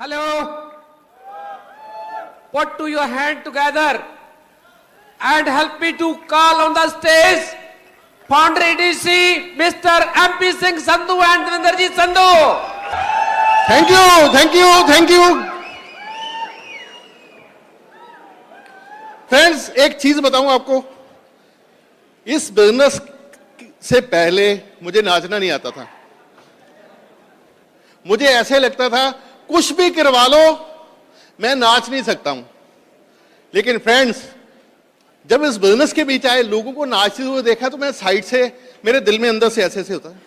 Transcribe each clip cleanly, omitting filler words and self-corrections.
Hello. Put to your hand together and help me to call on the stage founder EDC Mr. MP Singh Sandhu and Devinderji Sandhu. Thank you, thank you, thank you. Friends, एक चीज बताऊं आपको, इस business से पहले मुझे नाचना नहीं आता था। मुझे ऐसे लगता था कुछ भी करवा लो, मैं नाच नहीं सकता हूं। लेकिन फ्रेंड्स, जब इस बिजनेस के बीच आए, लोगों को नाचते हुए देखा, तो मैं साइड से, मेरे दिल में अंदर से ऐसे ऐसे होता है,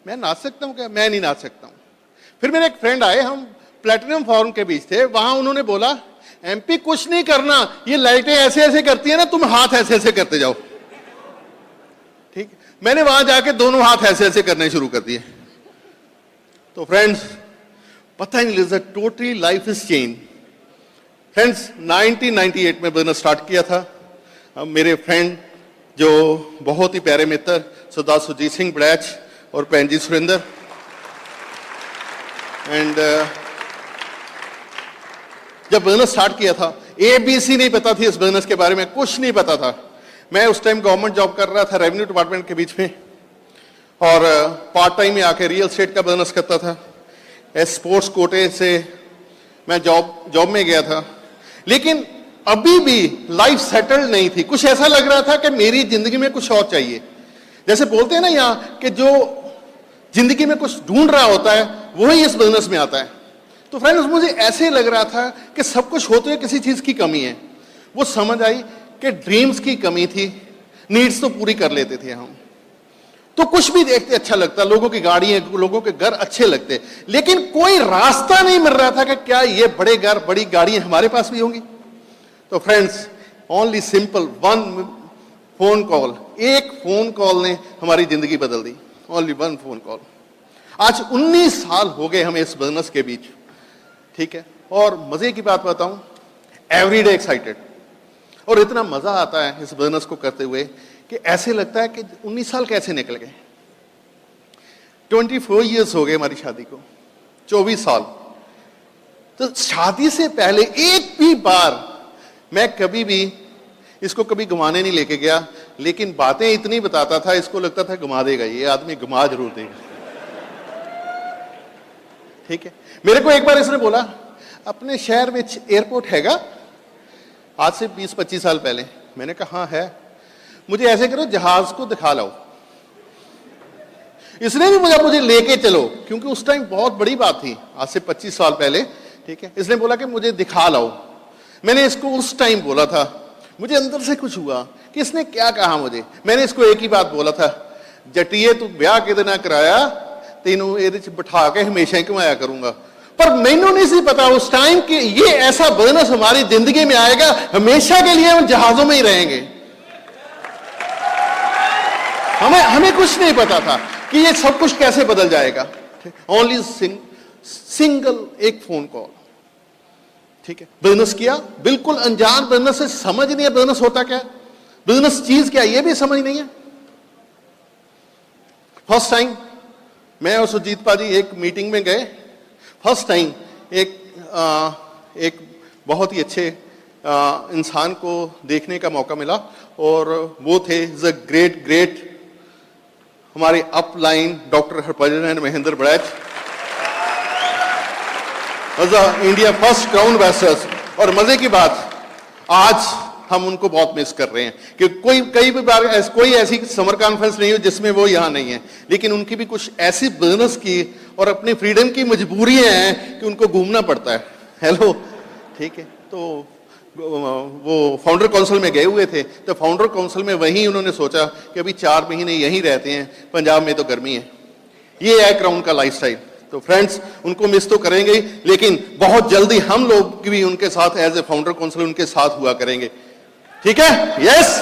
मैं नाच सकता हूं क्या? मैं नहीं नाच सकता हूं। फिर मेरे एक फ्रेंड आए, हम प्लेटिनम फोरम के बीच थे, वहां उन्होंने बोला, एमपी कुछ नहीं करना, ये लाइटें ऐसे ऐसे करती है ना, तुम हाथ ऐसे ऐसे करते जाओ। ठीक, मैंने वहां जाके दोनों हाथ ऐसे ऐसे करने शुरू कर दिए। तो फ्रेंड्स, पता ही नहीं लगा, totally life is change. Friends, 1998 में बिजनेस स्टार्ट किया था। मेरे फ्रेंड जो बहुत ही प्यारे मित्र सरदार सुजीत सिंह बड़ैच और पैंजी सुरेंद्र एंड जब बिजनेस स्टार्ट किया था, ABC नहीं पता थी इस बिजनेस के बारे में, कुछ नहीं पता था। मैं उस टाइम गवर्नमेंट जॉब कर रहा था रेवेन्यू डिपार्टमेंट के बीच में, और पार्ट टाइम में आके रियल एस्टेट का बिजनेस करता था। स्पोर्ट्स कोटे से मैं जॉब में गया था, लेकिन अभी भी लाइफ सेटल्ड नहीं थी। कुछ ऐसा लग रहा था कि मेरी जिंदगी में कुछ और चाहिए। जैसे बोलते हैं ना यहाँ कि जो जिंदगी में कुछ ढूंढ रहा होता है, वही इस बिजनेस में आता है। तो फ्रेंड्स, मुझे ऐसे लग रहा था कि सब कुछ होते हुए किसी चीज की कमी है। वो समझ आई कि ड्रीम्स की कमी थी, नीड्स तो पूरी कर लेते थे हम, तो कुछ भी देखते अच्छा लगता, लोगों की गाड़ियां, लोगों के घर अच्छे लगते, लेकिन कोई रास्ता नहीं मिल रहा था कि क्या ये बड़े घर, बड़ी गाड़ियां हमारे पास भी होंगी। तो friends, only simple one phone call, एक फोन कॉल ने हमारी जिंदगी बदल दी। Only one phone call. आज 19 साल हो गए हमें इस बिजनेस के बीच, ठीक है। और मजे की बात बताऊं, एवरीडे एक्साइटेड, और इतना मजा आता है इस बिजनेस को करते हुए कि ऐसे लगता है कि 19 साल कैसे निकल गए। 24 इयर्स हो गए हमारी शादी को, 24 साल। तो शादी से पहले एक भी बार मैं कभी भी इसको कभी घुमाने नहीं लेके गया, लेकिन बातें इतनी बताता था, इसको लगता था घुमा देगा, ये आदमी घुमा जरूर देगा। ठीक है। मेरे को एक बार इसने बोला, अपने शहर में एयरपोर्ट हैगा? आज से 20-25 साल पहले। मैंने कहा हाँ है। मुझे ऐसे करो, जहाज को दिखा लाओ। इसने भी मुझे लेके चलो, क्योंकि उस टाइम बहुत बड़ी बात थी, आज से 25 साल पहले। ठीक है। इसने बोला कि मुझे दिखा लाओ। मैंने इसको उस टाइम बोला था, मुझे अंदर से कुछ हुआ कि इसने क्या कहा मुझे। मैंने इसको एक ही बात बोला था, जटिए तू ब्याह किदे ना कराया, तेनों एदे च बिठा के हमेशा ही घुमाया करूंगा। पर मैनू नहीं सी पता उस टाइम कि ये ऐसा बिजनेस हमारी जिंदगी में आएगा, हमेशा के लिए हम जहाजों में ही रहेंगे। हमें कुछ नहीं पता था कि ये सब कुछ कैसे बदल जाएगा। ओनली सिंगल एक फोन कॉल। ठीक है। बिजनेस किया, बिल्कुल अनजान बिजनेस से, समझ नहीं है बिजनेस होता क्या, बिजनेस चीज क्या, ये भी समझ नहीं है। फर्स्ट टाइम मैं और सुजीत पाजी एक मीटिंग में गए। फर्स्ट टाइम एक बहुत ही अच्छे इंसान को देखने का मौका मिला, और वो थे द ग्रेट हमारे upline doctor Harbhajan Mahendra बड़ैच, India first crown ambassadors. और मजे की बात, आज हम उनको बहुत मिस कर रहे हैं कि कई बार कोई ऐसी समर कॉन्फ्रेंस नहीं हो जिसमें वो यहाँ नहीं है, लेकिन उनकी भी कुछ ऐसी बिजनेस की और अपनी फ्रीडम की मजबूरियां हैं कि उनको घूमना पड़ता है। हेलो, ठीक है। तो वो फाउंडर काउंसिल में गए हुए थे, तो फाउंडर काउंसिल में वहीं उन्होंने सोचा कि अभी 4 महीने यहीं रहते हैं, पंजाब में तो गर्मी है। ये है क्राउन का लाइफस्टाइल। तो फ्रेंड्स, उनको मिस तो करेंगे, लेकिन बहुत जल्दी हम लोग भी उनके साथ एज ए फाउंडर काउंसिल उनके साथ हुआ करेंगे। ठीक है। यस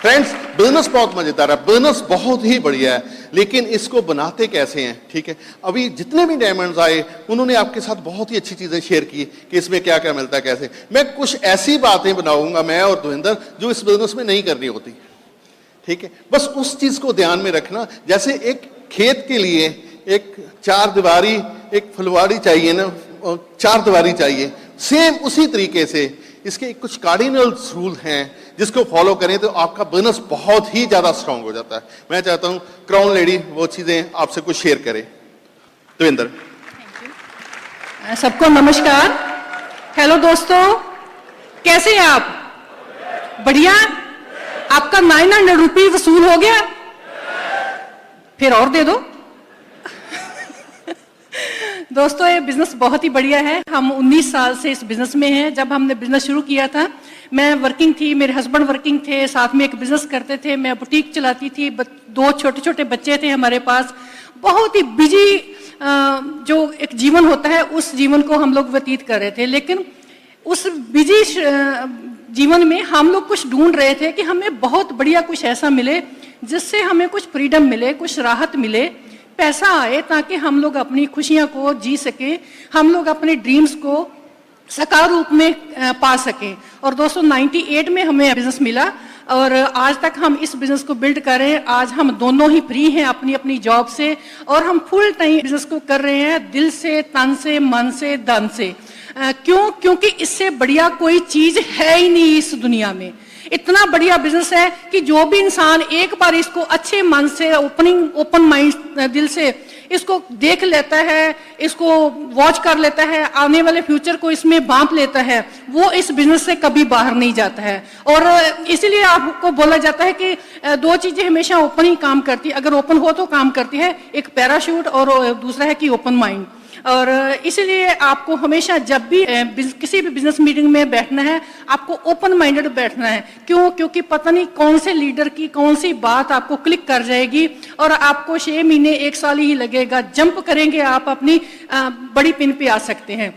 फ्रेंड्स, बिजनेस बहुत मजेदार है, बिजनेस बहुत ही बढ़िया है, लेकिन इसको बनाते कैसे हैं। ठीक है। अभी जितने भी डायमंड्स आए, उन्होंने आपके साथ बहुत ही अच्छी चीजें शेयर की कि इसमें क्या क्या मिलता है, कैसे। मैं कुछ ऐसी बातें बनाऊंगा, मैं और देवेंद्र, जो इस बिजनेस में नहीं करनी होती। ठीक है। बस उस चीज को ध्यान में रखना, जैसे एक खेत के लिए एक 4 दीवारी एक फुलवाड़ी चाहिए ना, चार दीवारी चाहिए, सेम उसी तरीके से इसके कुछ कार्डिनल रूल हैं जिसको फॉलो करें तो आपका बिजनेस बहुत ही ज्यादा स्ट्रांग हो जाता है। मैं चाहता हूं क्राउन लेडी वो चीजें आपसे कुछ शेयर करे। देवेंद्र। सबको नमस्कार। हेलो दोस्तों, कैसे हैं आप? बढ़िया। आपका 900 रुपीज वसूल हो गया? फिर और दे दो। दोस्तों, ये बिजनेस बहुत ही बढ़िया है। हम 19 साल से इस बिजनेस में हैं। जब हमने बिजनेस शुरू किया था, मैं वर्किंग थी, मेरे हस्बैंड वर्किंग थे, साथ में एक बिजनेस करते थे, मैं बुटीक चलाती थी, 2 छोटे छोटे बच्चे थे हमारे पास। बहुत ही बिजी जो एक जीवन होता है उस जीवन को हम लोग व्यतीत कर रहे थे। लेकिन उस बिजी जीवन में हम लोग कुछ ढूंढ रहे थे कि हमें बहुत बढ़िया कुछ ऐसा मिले जिससे हमें कुछ फ्रीडम मिले, कुछ राहत मिले, पैसा आए, ताकि हम लोग अपनी खुशियां को जी सके, हम लोग अपने ड्रीम्स को साकार रूप में पा सकें। और दोस्तों 98 में हमें बिजनेस मिला और आज तक हम इस बिजनेस को बिल्ड कर रहे हैं। आज हम दोनों ही फ्री हैं अपनी अपनी जॉब से और हम फुल टाइम बिजनेस को कर रहे हैं, दिल से, तन से, मन से, धन से। क्यों? क्योंकि इससे बढ़िया कोई चीज है ही नहीं इस दुनिया में। इतना बढ़िया बिजनेस है कि जो भी इंसान एक बार इसको अच्छे मन से, ओपन माइंड दिल से इसको देख लेता है, इसको वॉच कर लेता है, आने वाले फ्यूचर को इसमें बांप लेता है, वो इस बिजनेस से कभी बाहर नहीं जाता है। और इसीलिए आपको बोला जाता है कि 2 चीजें हमेशा ओपन ही काम करती है, अगर ओपन हो तो काम करती है, एक पैराशूट और दूसरा है कि ओपन माइंड। और इसीलिए आपको हमेशा जब भी किसी भी बिजनेस मीटिंग में बैठना है, आपको ओपन माइंडेड बैठना है। क्यों? क्योंकि पता नहीं कौन से लीडर की कौन सी बात आपको क्लिक कर जाएगी और आपको 6 महीने 1 साल ही लगेगा, जंप करेंगे आप अपनी बड़ी पिन पे आ सकते हैं।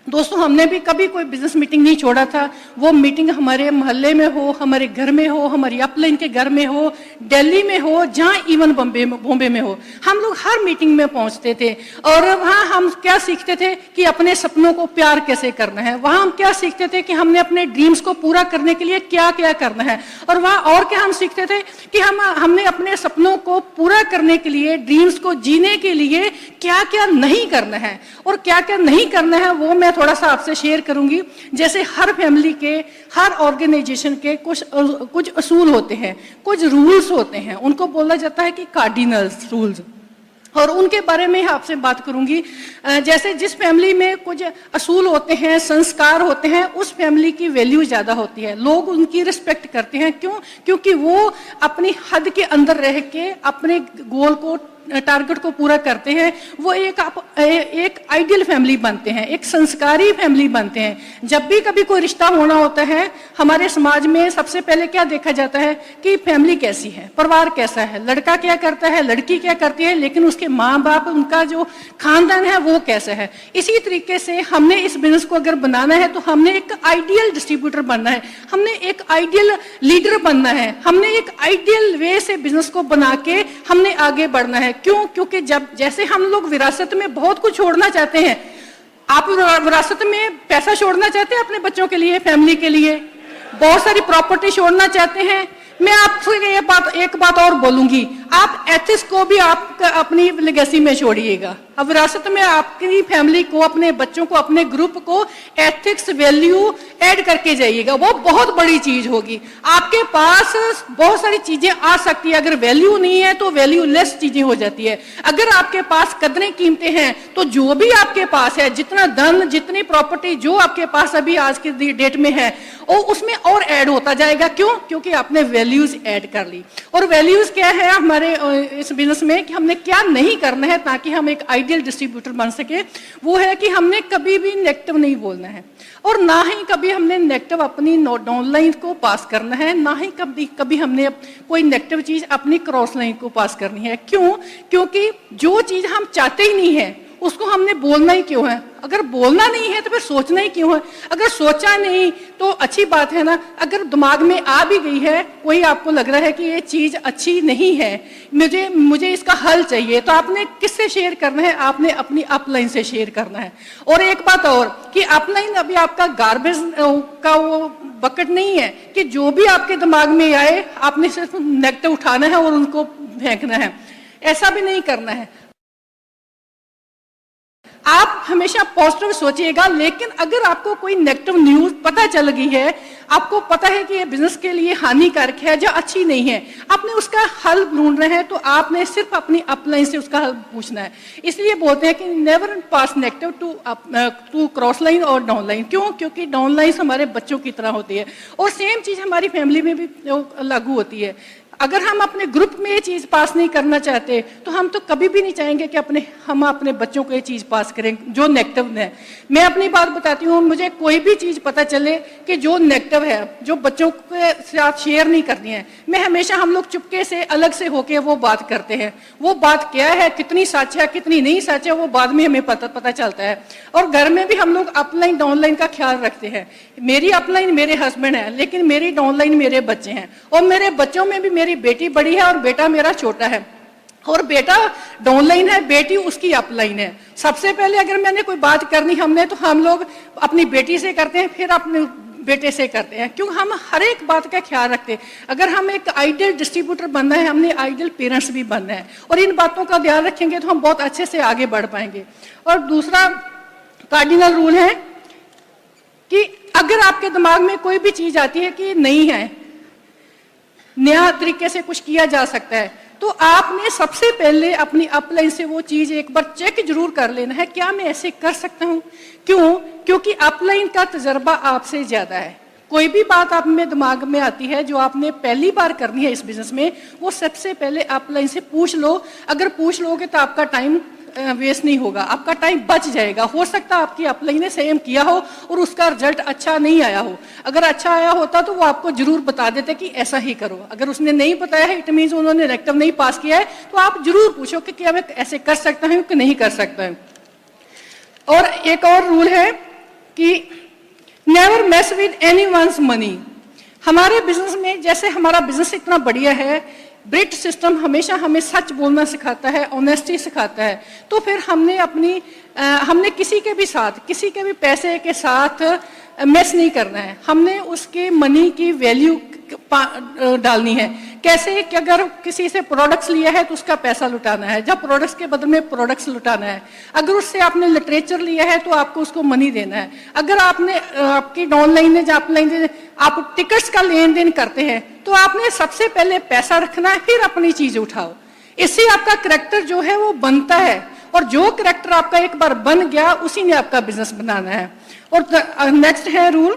दोस्तों, हमने भी कभी कोई बिजनेस मीटिंग नहीं छोड़ा था। वो मीटिंग हमारे मोहल्ले में हो, हमारे घर में हो, हमारी अपलाइन के घर में हो, दिल्ली में हो, जहाँ इवन बॉम्बे में हो, हम लोग हर मीटिंग में पहुंचते थे। और वहाँ हम क्या सीखते थे कि अपने सपनों को प्यार कैसे करना है। वहाँ हम क्या सीखते थे कि हमने अपने ड्रीम्स को पूरा करने के लिए क्या क्या करना है। और वहाँ और क्या हम सीखते थे कि हमने अपने सपनों को पूरा करने के लिए, ड्रीम्स को जीने के लिए क्या क्या नहीं करना है। और क्या क्या नहीं करना है वो मैं थोड़ा सा आपसे शेयर करूंगी। जैसे हर फैमिली के, हर ऑर्गेनाइजेशन के कुछ असूल होते हैं, कुछ रूल्स होते हैं, उनको बोला जाता है कि कार्डिनल्स रूल्स, और उनके बारे में आपसे बात करूंगी। जैसे जिस फैमिली में कुछ असूल होते हैं, संस्कार होते हैं, उस फैमिली की वैल्यू ज्यादा होती है, लोग उनकी रिस्पेक्ट करते हैं। क्यों? क्योंकि वो अपनी हद के अंदर रह के अपने गोल को, टारगेट को पूरा करते हैं। वो एक आइडियल फैमिली बनते हैं, एक संस्कारी फैमिली बनते हैं। जब भी कभी कोई रिश्ता होना होता है हमारे समाज में, सबसे पहले क्या देखा जाता है कि फैमिली कैसी है, परिवार कैसा है, लड़का क्या करता है, लड़की क्या करती है, लेकिन उसके माँ बाप, उनका जो खानदान है वो कैसा है। इसी तरीके से हमने इस बिजनेस को अगर बनाना है तो हमने एक आइडियल डिस्ट्रीब्यूटर बनना है, हमने एक आइडियल लीडर बनना है, हमने एक आइडियल वे से बिजनेस को बना के हमने आगे बढ़ना है। क्यों? क्योंकि जैसे हम लोग विरासत में बहुत कुछ छोड़ना चाहते हैं। आप विरासत में पैसा छोड़ना चाहते हैं अपने बच्चों के लिए, फैमिली के लिए, बहुत सारी प्रॉपर्टी छोड़ना चाहते हैं। मैं आपसे एक बात और बोलूंगी, आप एथिक्स को भी आप अपनी लेगेसी में छोड़िएगा। अब विरासत में आपकी फैमिली को, अपने बच्चों को, अपने ग्रुप को एथिक्स, वैल्यू ऐड करके जाइएगा। वो बहुत बड़ी चीज होगी। आपके पास बहुत सारी चीजें आ सकती है, अगर वैल्यू नहीं है तो वैल्यू लेस चीजें हो जाती है। अगर आपके पास कदरें कीमतें हैं तो जो भी आपके पास है, जितना धन, जितनी प्रॉपर्टी जो आपके पास अभी आज के डेट में है, वो उसमें और ऐड होता जाएगा। क्यों? क्योंकि आपने वैल्यूज ऐड कर ली। और वैल्यूज क्या है हमारे इस बिजनेस में कि हमने क्या नहीं करना है ताकि हम एक आइडियल डिस्ट्रीब्यूटर बन सके। वो है कि हमने कभी भी नेगेटिव नहीं बोलना है और ना ही कभी हमने नेगेटिव अपनी डाउनलाइन को पास करना है, ना ही कभी हमने कोई नेगेटिव चीज अपनी क्रॉस लाइन को पास करनी है। क्यों? क्योंकि जो चीज हम चाहते ही नहीं है उसको हमने बोलना ही क्यों है? अगर बोलना नहीं है तो फिर सोचना ही क्यों है? अगर सोचा नहीं तो अच्छी बात है ना। अगर दिमाग में आ भी गई है, कोई आपको लग रहा है कि ये चीज अच्छी नहीं है, मुझे इसका हल चाहिए, तो आपने किससे शेयर करना है? आपने अपनी अपलाइन से शेयर करना है। और एक बात और कि अपलाइन अभी आपका गार्बेज का वो बकेट नहीं है कि जो भी आपके दिमाग में आए आपने सिर्फ नेगेटिव उठाना है और उनको फेंकना है। ऐसा भी नहीं करना है। आप हमेशा पॉजिटिव सोचिएगा, लेकिन अगर आपको कोई नेगेटिव न्यूज पता चल गई है, आपको पता है कि ये बिजनेस के लिए हानिकारक है, जो अच्छी नहीं है, आपने उसका हल ढूंढ रहे हैं, तो आपने सिर्फ अपनी अपलाइन से उसका हल पूछना है। इसलिए बोलते हैं कि never pass negative to cross line और डाउन लाइन। क्यों? क्योंकि डाउन लाइन हमारे बच्चों की तरह होती है, और सेम चीज हमारी फैमिली में भी लागू होती है। अगर हम अपने ग्रुप में ये चीज पास नहीं करना चाहते, तो हम तो कभी भी नहीं चाहेंगे कि हम अपने बच्चों को ये चीज पास करें जो नेगेटिव है। मैं अपनी बात बताती हूँ, मुझे कोई भी चीज पता चले कि जो नेगेटिव है, जो बच्चों के साथ शेयर नहीं करनी है, मैं हमेशा, हम लोग चुपके से अलग से होके वो बात करते हैं। वो बात क्या है, कितनी सच है कितनी नहीं सच है, वो बाद में हमें पता चलता है। और घर में भी हम लोग अपलाइन डाउनलाइन का ख्याल रखते हैं। मेरी अपलाइन मेरे हस्बैंड है, लेकिन मेरी डाउनलाइन मेरे बच्चे हैं, और मेरे बच्चों में भी मेरी बेटी बड़ी है और बेटा मेरा छोटा है, और बेटा डाउनलाइन है, बेटी उसकी अपलाइन है। सबसे पहले अगर मैंने कोई बात करनी हमने, तो हम लोग अपनी बेटी से करते हैं, फिर अपने बेटे से करते हैं, क्योंकि हम हर एक बात का ख्याल रखते हैं। अगर हम एक आइडियल डिस्ट्रीब्यूटर बनना है, हमने आइडियल पेरेंट्स भी बनना है, और इन बातों का ध्यान रखेंगे तो हम बहुत अच्छे से आगे बढ़ पाएंगे। और दूसरा कार्डिनल रूल है कि अगर आपके दिमाग में कोई भी चीज आती है कि नहीं है, नया तरीके से कुछ किया जा सकता है, तो आपने सबसे पहले अपनी अपलाइन से वो चीज एक बार चेक जरूर कर लेना है, क्या मैं ऐसे कर सकता हूं। क्यों? क्योंकि अपलाइन का तजर्बा आपसे ज्यादा है। कोई भी बात आप में दिमाग में आती है जो आपने पहली बार करनी है इस बिजनेस में, वो सबसे पहले अपलाइन से पूछ लो। अगर पूछ लोगे तो आपका टाइम वेस्ट नहीं होगा, आपका टाइम बच जाएगा। हो सकता है आपकी अपलाइन ने सेम किया हो और उसका रिजल्ट अच्छा नहीं आया हो। अगर अच्छा आया होता तो वो आपको जरूर बता देते कि ऐसा ही करो। अगर उसने नहीं बताया है, इट मीन्स उन्होंने नेगेटिव नहीं पास किया है, तो आप जरूर पूछो कि क्या मैं ऐसे कर सकता हूं कि नहीं कर सकता हूं। और एक और रूल है कि never mess with anyone's money. हमारे बिजनेस में, जैसे हमारा बिजनेस इतना बढ़िया है, ब्रिट सिस्टम हमेशा हमें सच बोलना सिखाता है, ऑनेस्टी सिखाता है, तो फिर हमने किसी के भी साथ, किसी के भी पैसे के साथ मेस नहीं करना है। हमने उसके मनी की वैल्यू डालनी है। कैसे कि अगर किसी से प्रोडक्ट्स लिया है तो उसका पैसा लुटाना है, जब प्रोडक्ट्स के बदले में प्रोडक्ट्स लुटाना है। अगर उससे आपने लिटरेचर लिया है तो आपको उसको मनी देना है। अगर आपने आपकी ऑनलाइन है, अपलाइन आप टिकट्स का लेन देन करते हैं, तो आपने सबसे पहले पैसा रखना है, फिर अपनी चीज उठाओ। इससे आपका करैक्टर जो है वो बनता है, और जो करैक्टर आपका एक बार बन गया, उसी ने आपका बिजनेस बनाना है। और नेक्स्ट है रूल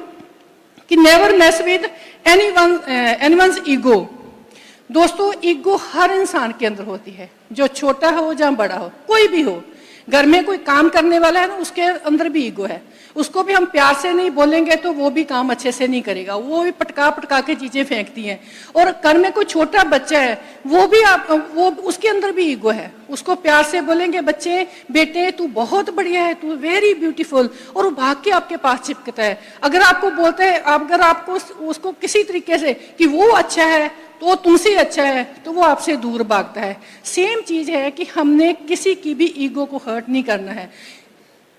कि never mess with anyone's ego. दोस्तों, ईगो हर इंसान के अंदर होती है, जो छोटा हो या बड़ा हो, कोई भी हो। घर में कोई काम करने वाला है ना, उसके अंदर भी ईगो है। उसको भी हम प्यार से नहीं बोलेंगे तो वो भी काम अच्छे से नहीं करेगा, वो भी पटका के चीजें फेंकती हैं। और घर में कोई छोटा बच्चा है, वो उसके अंदर भी ईगो है। उसको प्यार से बोलेंगे, बच्चे बेटे तू बहुत बढ़िया है, तू वेरी ब्यूटीफुल, और वो भाग के आपके पास चिपकता है। अगर आपको बोलते हैं, अगर आपको उसको किसी तरीके से कि वो अच्छा है तो तुमसे अच्छा है, तो वो आपसे दूर भागता है। सेम चीज है कि हमने किसी की भी ईगो को हर्ट नहीं करना है।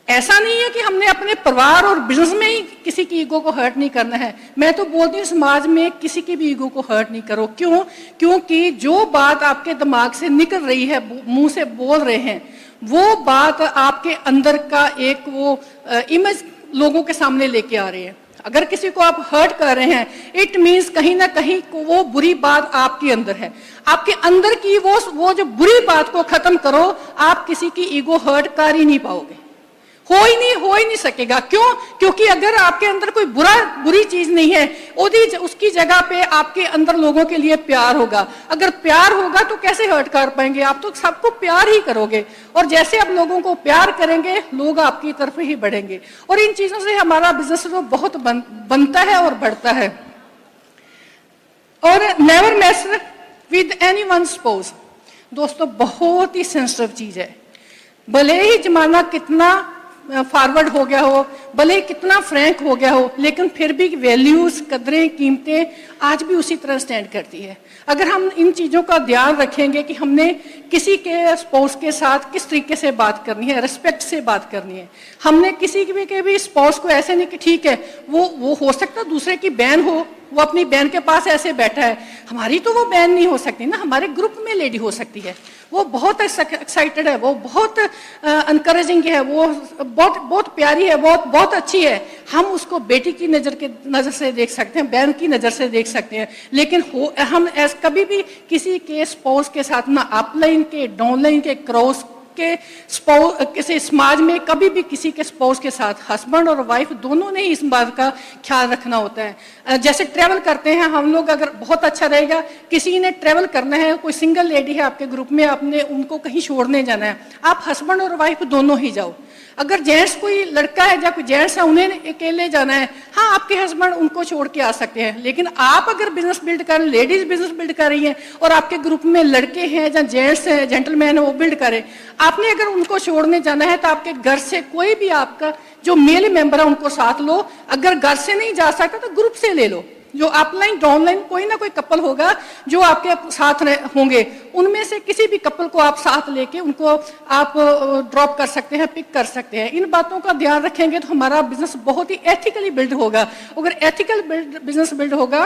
ऐसा नहीं है कि हमने अपने परिवार और बिजनेस में ही किसी की ईगो को हर्ट नहीं करना है। मैं तो बोलती हूँ समाज में किसी की भी ईगो को हर्ट नहीं करो। क्यों? क्योंकि जो बात आपके दिमाग से निकल रही है, मुंह से बोल रहे हैं, वो बात आपके अंदर का एक वो इमेज लोगों के सामने लेके आ रही है। अगर किसी को आप हर्ट कर रहे हैं, इट मीन्स कहीं ना कहीं वो बुरी बात आपके अंदर है। आपके अंदर की वो जो बुरी बात को खत्म करो, आप किसी की ईगो हर्ट कर ही नहीं पाओगे, हो ही नहीं सकेगा। क्यों? क्योंकि अगर आपके अंदर कोई बुरी चीज नहीं है, उसकी जगह पे आपके अंदर लोगों के लिए प्यार होगा। अगर प्यार होगा तो कैसे हर्ट कर पाएंगे? आप तो सबको प्यार ही करोगे, और जैसे आप लोगों को प्यार करेंगे, लोग आपकी तरफ ही बढ़ेंगे। और इन चीजों से हमारा बिजनेस तो बहुत बनता है और बढ़ता है। और never mess with anyone suppose. दोस्तों, बहुत ही सेंसिटिव चीज है। भले ही जमाना कितना फॉरवर्ड हो गया हो, भले कितना फ्रैंक हो गया हो, लेकिन फिर भी वैल्यूज, कदरें, कीमतें आज भी उसी तरह स्टैंड करती है। अगर हम इन चीजों का ध्यान रखेंगे कि हमने किसी के स्पाउस के साथ किस तरीके से बात करनी है, रिस्पेक्ट से बात करनी है। हमने किसी के भी स्पाउस को ऐसे नहीं कि ठीक है, वो हो सकता दूसरे की बहन हो, वो अपनी बहन के पास ऐसे बैठा है, हमारी तो वो बहन नहीं हो सकती ना, हमारे ग्रुप में लेडी हो सकती है। वो बहुत एक्साइटेड है, वो बहुत एनकरेजिंग है, वो बहुत बहुत प्यारी है, बहुत अच्छी है। हम उसको बेटी की नज़र से देख सकते हैं, बहन की नज़र से देख सकते हैं, लेकिन हम कभी भी किसी के स्पाउस के साथ ना अपलाइन के, डाउनलाइन के, क्रॉस के स्पाउस, किसी समाज में कभी भी किसी के स्पाउस के साथ हस्बैंड और वाइफ दोनों ने इस बात का ख्याल रखना होता है। जैसे ट्रैवल करते हैं हम लोग, अगर बहुत अच्छा रहेगा, किसी ने ट्रैवल करना है, कोई सिंगल लेडी है आपके ग्रुप में, आपने उनको कहीं छोड़ने जाना है, आप हस्बैंड और वाइफ दोनों ही जाओ। अगर जेंट्स कोई लड़का है या कोई जेंट्स है, उन्हें अकेले जाना है, हाँ आपके हस्बैंड उनको छोड़ के आ सकते हैं, लेकिन आप अगर बिजनेस बिल्ड कर, लेडीज बिजनेस बिल्ड कर रही हैं और आपके ग्रुप में लड़के हैं या जेंट्स हैं, जेंटलमैन है, वो बिल्ड करें, आपने अगर उनको छोड़ने जाना है तो आपके घर से कोई भी आपका जो मेल मेंबर है उनको साथ लो। अगर घर से नहीं जा सकता तो ग्रुप से ले लो, जो अपलाइन डाउनलाइन कोई ना कोई कपल होगा जो आपके साथ होंगे, उनमें से किसी भी कपल को आप साथ लेके उनको आप ड्रॉप कर सकते हैं, पिक कर सकते हैं। इन बातों का ध्यान रखेंगे तो हमारा बिजनेस बहुत ही एथिकली बिल्ड होगा। अगर एथिकल बिजनेस बिल्ड होगा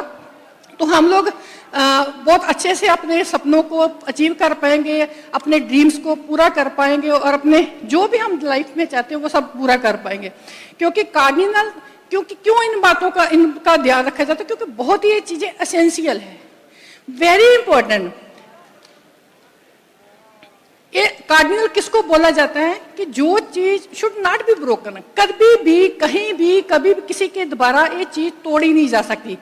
तो हम लोग बहुत अच्छे से अपने सपनों को अचीव कर पाएंगे, अपने ड्रीम्स को पूरा कर पाएंगे और अपने जो भी हम लाइफ में चाहते हैं वो सब पूरा कर पाएंगे। क्योंकि कार्डिनल क्यों इन बातों का इनका ध्यान रखा जाता है, क्योंकि बहुत ही ये चीजें एसेंशियल है, वेरी इंपॉर्टेंट। ये कार्डिनल किसको बोला जाता है कि जो चीज शुड नॉट बी ब्रोकन, कभी भी कहीं भी कभी भी किसी के द्वारा ये चीज तोड़ी नहीं जा सकती।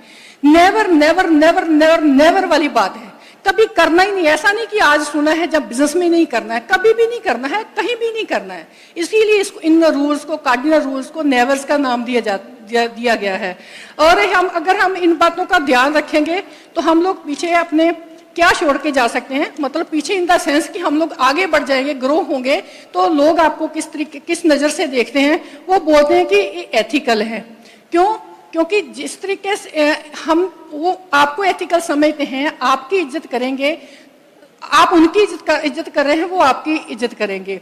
Never never never never never वाली बात है, कभी करना ही नहीं। ऐसा नहीं कि आज सुना है जब बिजनेस में नहीं करना है, कभी भी नहीं करना है, कहीं भी नहीं करना है। इसीलिए इसको इन रूल्स को, कार्डिनल रूल्स को नेवर्स का नाम दिया गया है। और अगर हम इन बातों का ध्यान रखेंगे तो हम लोग पीछे अपने क्या छोड़ के जा सकते हैं, मतलब पीछे इन द सेंस कि हम लोग आगे बढ़ जाएंगे, ग्रो होंगे, तो लोग आपको किस नजर से देखते हैं, वो बोलते हैं कि ये एथिकल है। क्योंकि जिस तरीके से वो आपको एथिकल समझते हैं, आपकी इज्जत करेंगे, आप उनकी इज्जत कर रहे हैं, वो आपकी इज्जत करेंगे।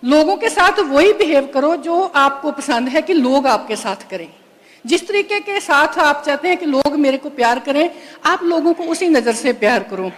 लोगों के साथ वही बिहेव करो जो आपको पसंद है कि लोग आपके साथ करें। जिस तरीके के साथ आप चाहते हैं कि लोग मेरे को प्यार करें, आप लोगों को उसी नजर से प्यार करो।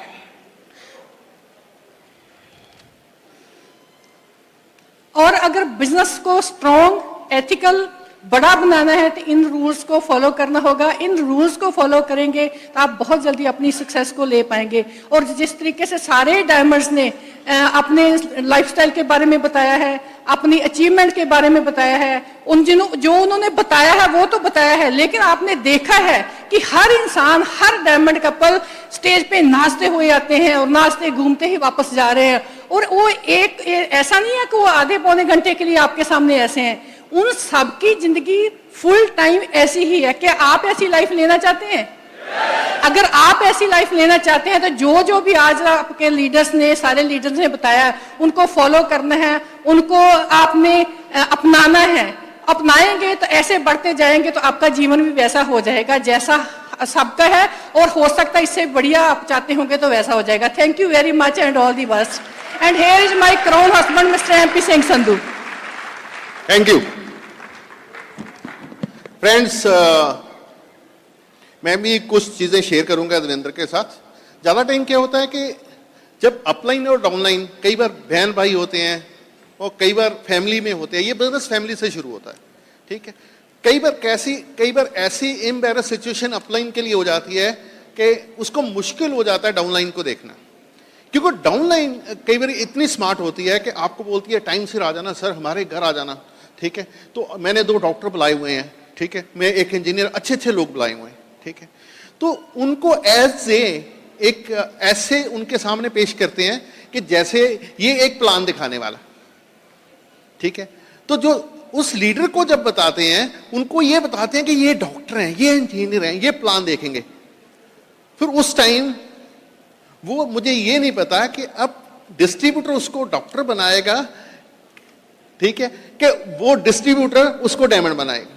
और अगर बिजनेस को स्ट्रॉन्ग, एथिकल, बड़ा बनाना है तो इन रूल्स को फॉलो करना होगा। इन रूल्स को फॉलो करेंगे तो आप बहुत जल्दी अपनी सक्सेस को ले पाएंगे। और जिस तरीके से सारे डायमंड्स ने अपने लाइफस्टाइल के बारे में बताया है, अपनी अचीवमेंट के बारे में बताया है, जो उन्होंने बताया है वो तो बताया है, लेकिन आपने देखा है कि हर इंसान, हर डायमंड कपल स्टेज पे नाचते हुए आते हैं और नाचते घूमते ही वापस जा रहे हैं। और वो ऐसा नहीं है कि वो आधे पौने घंटे के लिए आपके सामने ऐसे हैं, उन सबकी जिंदगी फुल टाइम ऐसी ही है। क्या आप ऐसी लाइफ लेना चाहते हैं? अगर आप ऐसी लाइफ लेना चाहते हैं तो जो भी आज आपके लीडर्स ने, सारे लीडर्स ने बताया, उनको फॉलो करना है, उनको आपने अपनाना है। अपनाएंगे तो ऐसे बढ़ते जाएंगे तो आपका जीवन भी वैसा हो जाएगा जैसा सबका है, और हो सकता है इससे बढ़िया आप चाहते होंगे तो वैसा हो जाएगा। Thank you very much and all the best. And here is my crown husband mister MP Singh Sandhu. Thank you friends. मैं भी कुछ चीजें शेयर करूंगा धीरेन्द्र के साथ। ज्यादा टाइम क्या होता है कि जब अपलाइन और डाउनलाइन, कई बार बहन भाई होते हैं और कई बार फैमिली में होते हैं, ये बिजनेस फैमिली से शुरू होता है, ठीक है। कई बार ऐसी एम्बैरस सिचुएशन अपलाइन के लिए हो जाती है कि उसको मुश्किल हो जाता है डाउनलाइन को देखना, क्योंकि डाउनलाइन कई बार इतनी स्मार्ट होती है कि आपको बोलती है टाइम से आ जाना सर, हमारे घर आ जाना, ठीक है। तो मैंने 2 डॉक्टर बुलाए हुए हैं, ठीक है, मैं एक इंजीनियर, अच्छे लोग बुलाए हुए हैं, ठीक है। तो उनको ऐसे उनके सामने पेश करते हैं कि जैसे ये एक प्लान दिखाने वाला, ठीक है। तो जो उस लीडर को जब बताते हैं, उनको ये बताते हैं कि ये डॉक्टर हैं, ये इंजीनियर हैं, ये प्लान देखेंगे। फिर उस टाइम वो, मुझे ये नहीं पता कि अब डिस्ट्रीब्यूटर उसको डॉक्टर बनाएगा, ठीक है, कि वो डिस्ट्रीब्यूटर उसको डायमंड बनाएगा।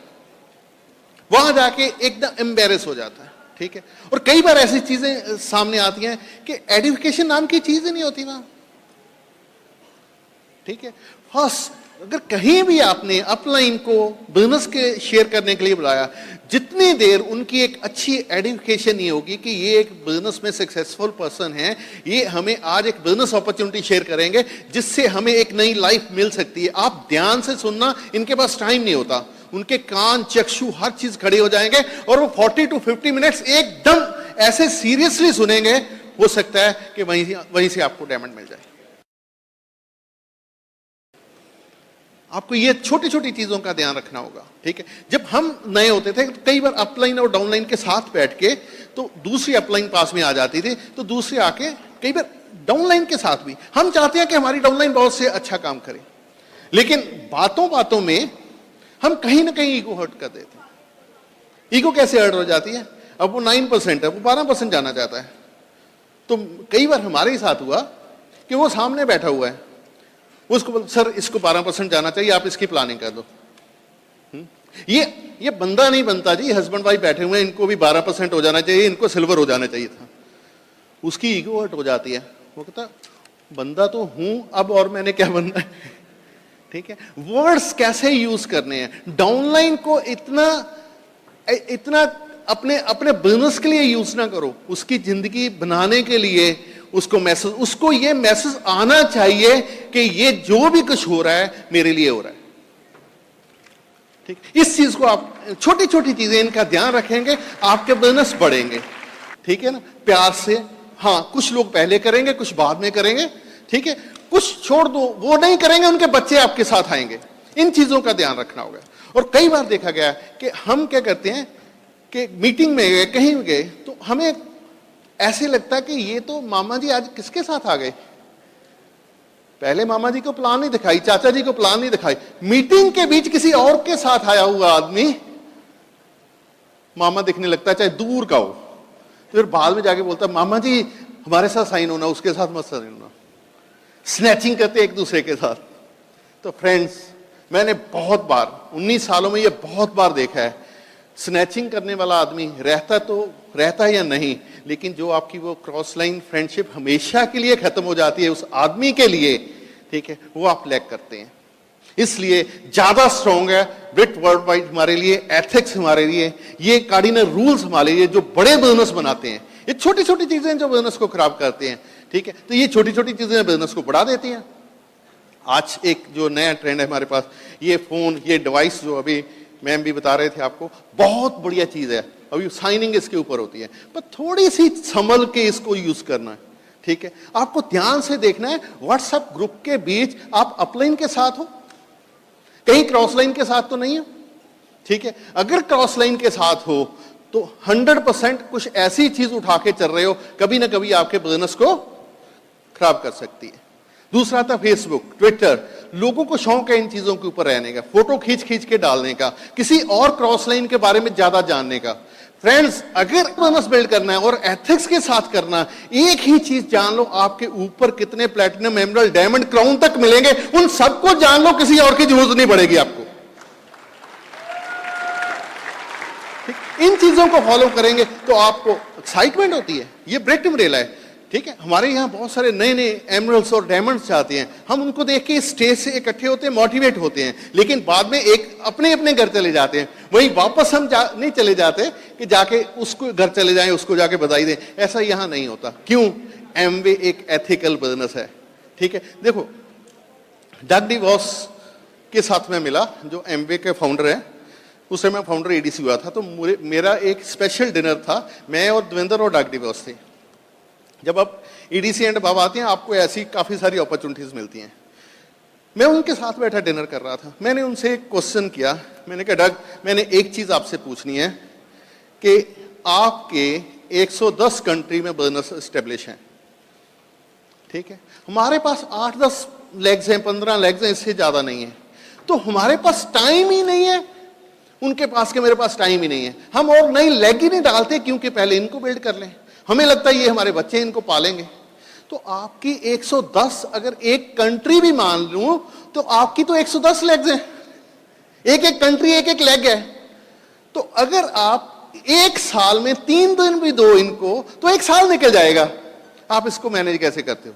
वहां जाके एकदम एम्बेरस हो जाता है, ठीक है। और कई बार ऐसी चीजें सामने आती हैं कि एडिफिकेशन नाम की चीज ही नहीं होती वहां, ठीक है। अगर कहीं भी आपने अपलाइन को बिजनेस के शेयर करने के लिए बुलाया, जितनी देर उनकी एक अच्छी एजुकेशन नहीं होगी कि ये एक बिजनेस में सक्सेसफुल पर्सन है, ये हमें आज एक बिजनेस अपॉर्चुनिटी शेयर करेंगे जिससे हमें एक नई लाइफ मिल सकती है। आप ध्यान से सुनना, इनके पास टाइम नहीं होता, उनके कान चक्षु हर चीज खड़े हो जाएंगे और वो 40 to 50 मिनट्स एकदम ऐसे सीरियसली सुनेंगे, हो सकता है कि वहीं से आपको डायमंड मिल जाए। आपको ये छोटी छोटी चीजों का ध्यान रखना होगा, ठीक है। जब हम नए होते थे तो कई बार अपलाइन और डाउनलाइन के साथ बैठ के तो दूसरी अपलाइन पास में आ जाती थी, तो दूसरी आके कई बार डाउनलाइन के साथ भी हम चाहते हैं कि हमारी डाउनलाइन बहुत से अच्छा काम करे, लेकिन बातों बातों में हम कहीं ना कहीं ईगो हर्ट कर देते हैं। ईगो कैसे हर्ट हो जाती है? अब वो 9% है, वो 12% जाना चाहता है। तो कई बार हमारे ही साथ हुआ कि वो सामने बैठा हुआ है, उसको बोल सर इसको 12% जाना चाहिए, आप इसकी प्लानिंग कर दो। ये बंदा नहीं बनता जी, हस्बैंड वाइफ बैठे हुए हैं, इनको भी 12% हो जाना चाहिए, इनको सिल्वर हो जाना चाहिए था। उसकी ईगो हर्ट हो जाती है, वो कहता बंदा तो हूं अब और मैंने क्या बनना है, ठीक है। वर्ड्स कैसे यूज करने हैं, डाउनलाइन को इतना अपने बिजनेस के लिए यूज ना करो, उसकी जिंदगी बनाने के लिए उसको ये मैसेज आना चाहिए कि ये जो भी कुछ हो रहा है मेरे लिए हो रहा है, ठीक। इस चीज को आप छोटी छोटी चीजें इनका ध्यान रखेंगे, आपके बिजनेस बढ़ेंगे, ठीक है ना। प्यार से, हाँ कुछ लोग पहले करेंगे कुछ बाद में करेंगे, ठीक है। कुछ छोड़ दो, वो नहीं करेंगे, उनके बच्चे आपके साथ आएंगे। इन चीजों का ध्यान रखना होगा। और कई बार देखा गया कि हम क्या करते हैं कि मीटिंग में गए, कहीं गए, तो हमें ऐसे लगता है कि ये तो मामा जी आज किसके साथ आ गए, पहले मामा जी को प्लान नहीं दिखाई, चाचा जी को प्लान नहीं दिखाई, मीटिंग के बीच किसी और के साथ आया हुआ आदमी मामा दिखने लगता है, चाहे दूर का हो। फिर बाद में जाके बोलता मामा जी हमारे साथ साइन होना, उसके साथ मत साइन होना। स्नैचिंग करते एक दूसरे के साथ। तो फ्रेंड्स, मैंने बहुत बार 19 सालों में ये बहुत बार देखा है, स्नैचिंग करने वाला आदमी रहता है या नहीं, लेकिन जो आपकी वो क्रॉस लाइन फ्रेंडशिप हमेशा के लिए खत्म हो जाती है उस आदमी के लिए, ठीक है, वो आप लैक करते हैं। इसलिए ज्यादा स्ट्रॉन्ग है ब्रिट वर्ल्ड वाइड हमारे लिए, एथिक्स हमारे लिए, ये कार्डिनल रूल्स हमारे लिए जो बड़े बिजनेस बनाते हैं। ये छोटी छोटी चीजें जो बिजनेस को खराब करते हैं, ठीक है। तो ये छोटी छोटी चीजें बिजनेस को बढ़ा देती हैं। आज एक जो नया ट्रेंड है हमारे पास, ये फोन, ये डिवाइस जो अभी मैम भी बता रहे थे आपको, बहुत बढ़िया चीज है। अभी साइनिंग इसके ऊपर होती है, पर थोड़ी सी संभल के इसको यूज करना है, ठीक है। आपको ध्यान से देखना है, व्हाट्सएप ग्रुप के बीच आप अपलाइन के साथ हो, कहीं क्रॉस लाइन के साथ तो नहीं हो, ठीक है। अगर क्रॉस लाइन के साथ हो तो 100% कुछ ऐसी चीज उठा के चल रहे हो, कभी ना कभी आपके बिजनेस को खराब कर सकती है। दूसरा था फेसबुक, ट्विटर। लोगों को शौक है इन चीजों के ऊपर रहने का, फोटो खींच खींच के डालने का, किसी और क्रॉस लाइन के बारे में ज्यादा जानने का। फ्रेंड्स, अगर बिजनेस बिल्ड करना है और एथिक्स के साथ करना, एक ही चीज जान लो, आपके ऊपर कितने प्लैटिनम, एमराल्ड, डायमंड, क्राउन तक मिलेंगे, उन सबको जान लो, किसी और की जरूरत नहीं पड़ेगी आपको। इन चीजों को फॉलो करेंगे तो आपको एक्साइटमेंट होती है। ये ब्रेक मरेला है, ठीक है। हमारे यहाँ बहुत सारे नए नए एमरल्ड्स और डायमंड्स आते हैं, हम उनको देख के स्टेज से इकट्ठे होते हैं, मोटिवेट होते हैं, लेकिन बाद में एक अपने अपने घर चले जाते हैं। वहीं वापस हम नहीं चले जाते कि जाके उसको घर चले जाएं, उसको जाके बधाई दें। ऐसा यहाँ नहीं होता। क्यों? एमवे एक एथिकल बिजनेस है, ठीक है। देखो, डग डिवॉस के साथ में मिला, जो एमवे के फाउंडर है। उस समय फाउंडर एडीसी हुआ था, तो मेरा एक स्पेशल डिनर था, मैं और देवेंद्र और डग डिवॉस थे। जब आप ईडीसी एंड बाबा आते हैं, आपको ऐसी काफी सारी अपॉर्चुनिटीज मिलती हैं। मैं उनके साथ बैठा डिनर कर रहा था, मैंने उनसे एक क्वेश्चन किया। मैंने कहा डग, मैंने एक चीज आपसे पूछनी है कि आपके 110 कंट्री में बिजनेस एस्टेब्लिश है, ठीक है। हमारे पास 8-10 लेग्स हैं, 15 लेग्स हैं, इससे ज्यादा नहीं है। तो हमारे पास टाइम ही नहीं है, उनके पास के मेरे पास टाइम ही नहीं है। हम और नई लेग ही नहीं डालते, क्योंकि पहले इनको बिल्ड कर लें। हमें लगता है ये हमारे बच्चे, इनको पालेंगे। तो आपकी 110, अगर एक कंट्री भी मान लूं तो आपकी तो 110 लेग्स हैं, एक एक कंट्री एक एक लेग है। तो अगर आप एक साल में 3 दिन भी दो इनको, तो एक साल निकल जाएगा। आप इसको मैनेज कैसे करते हो?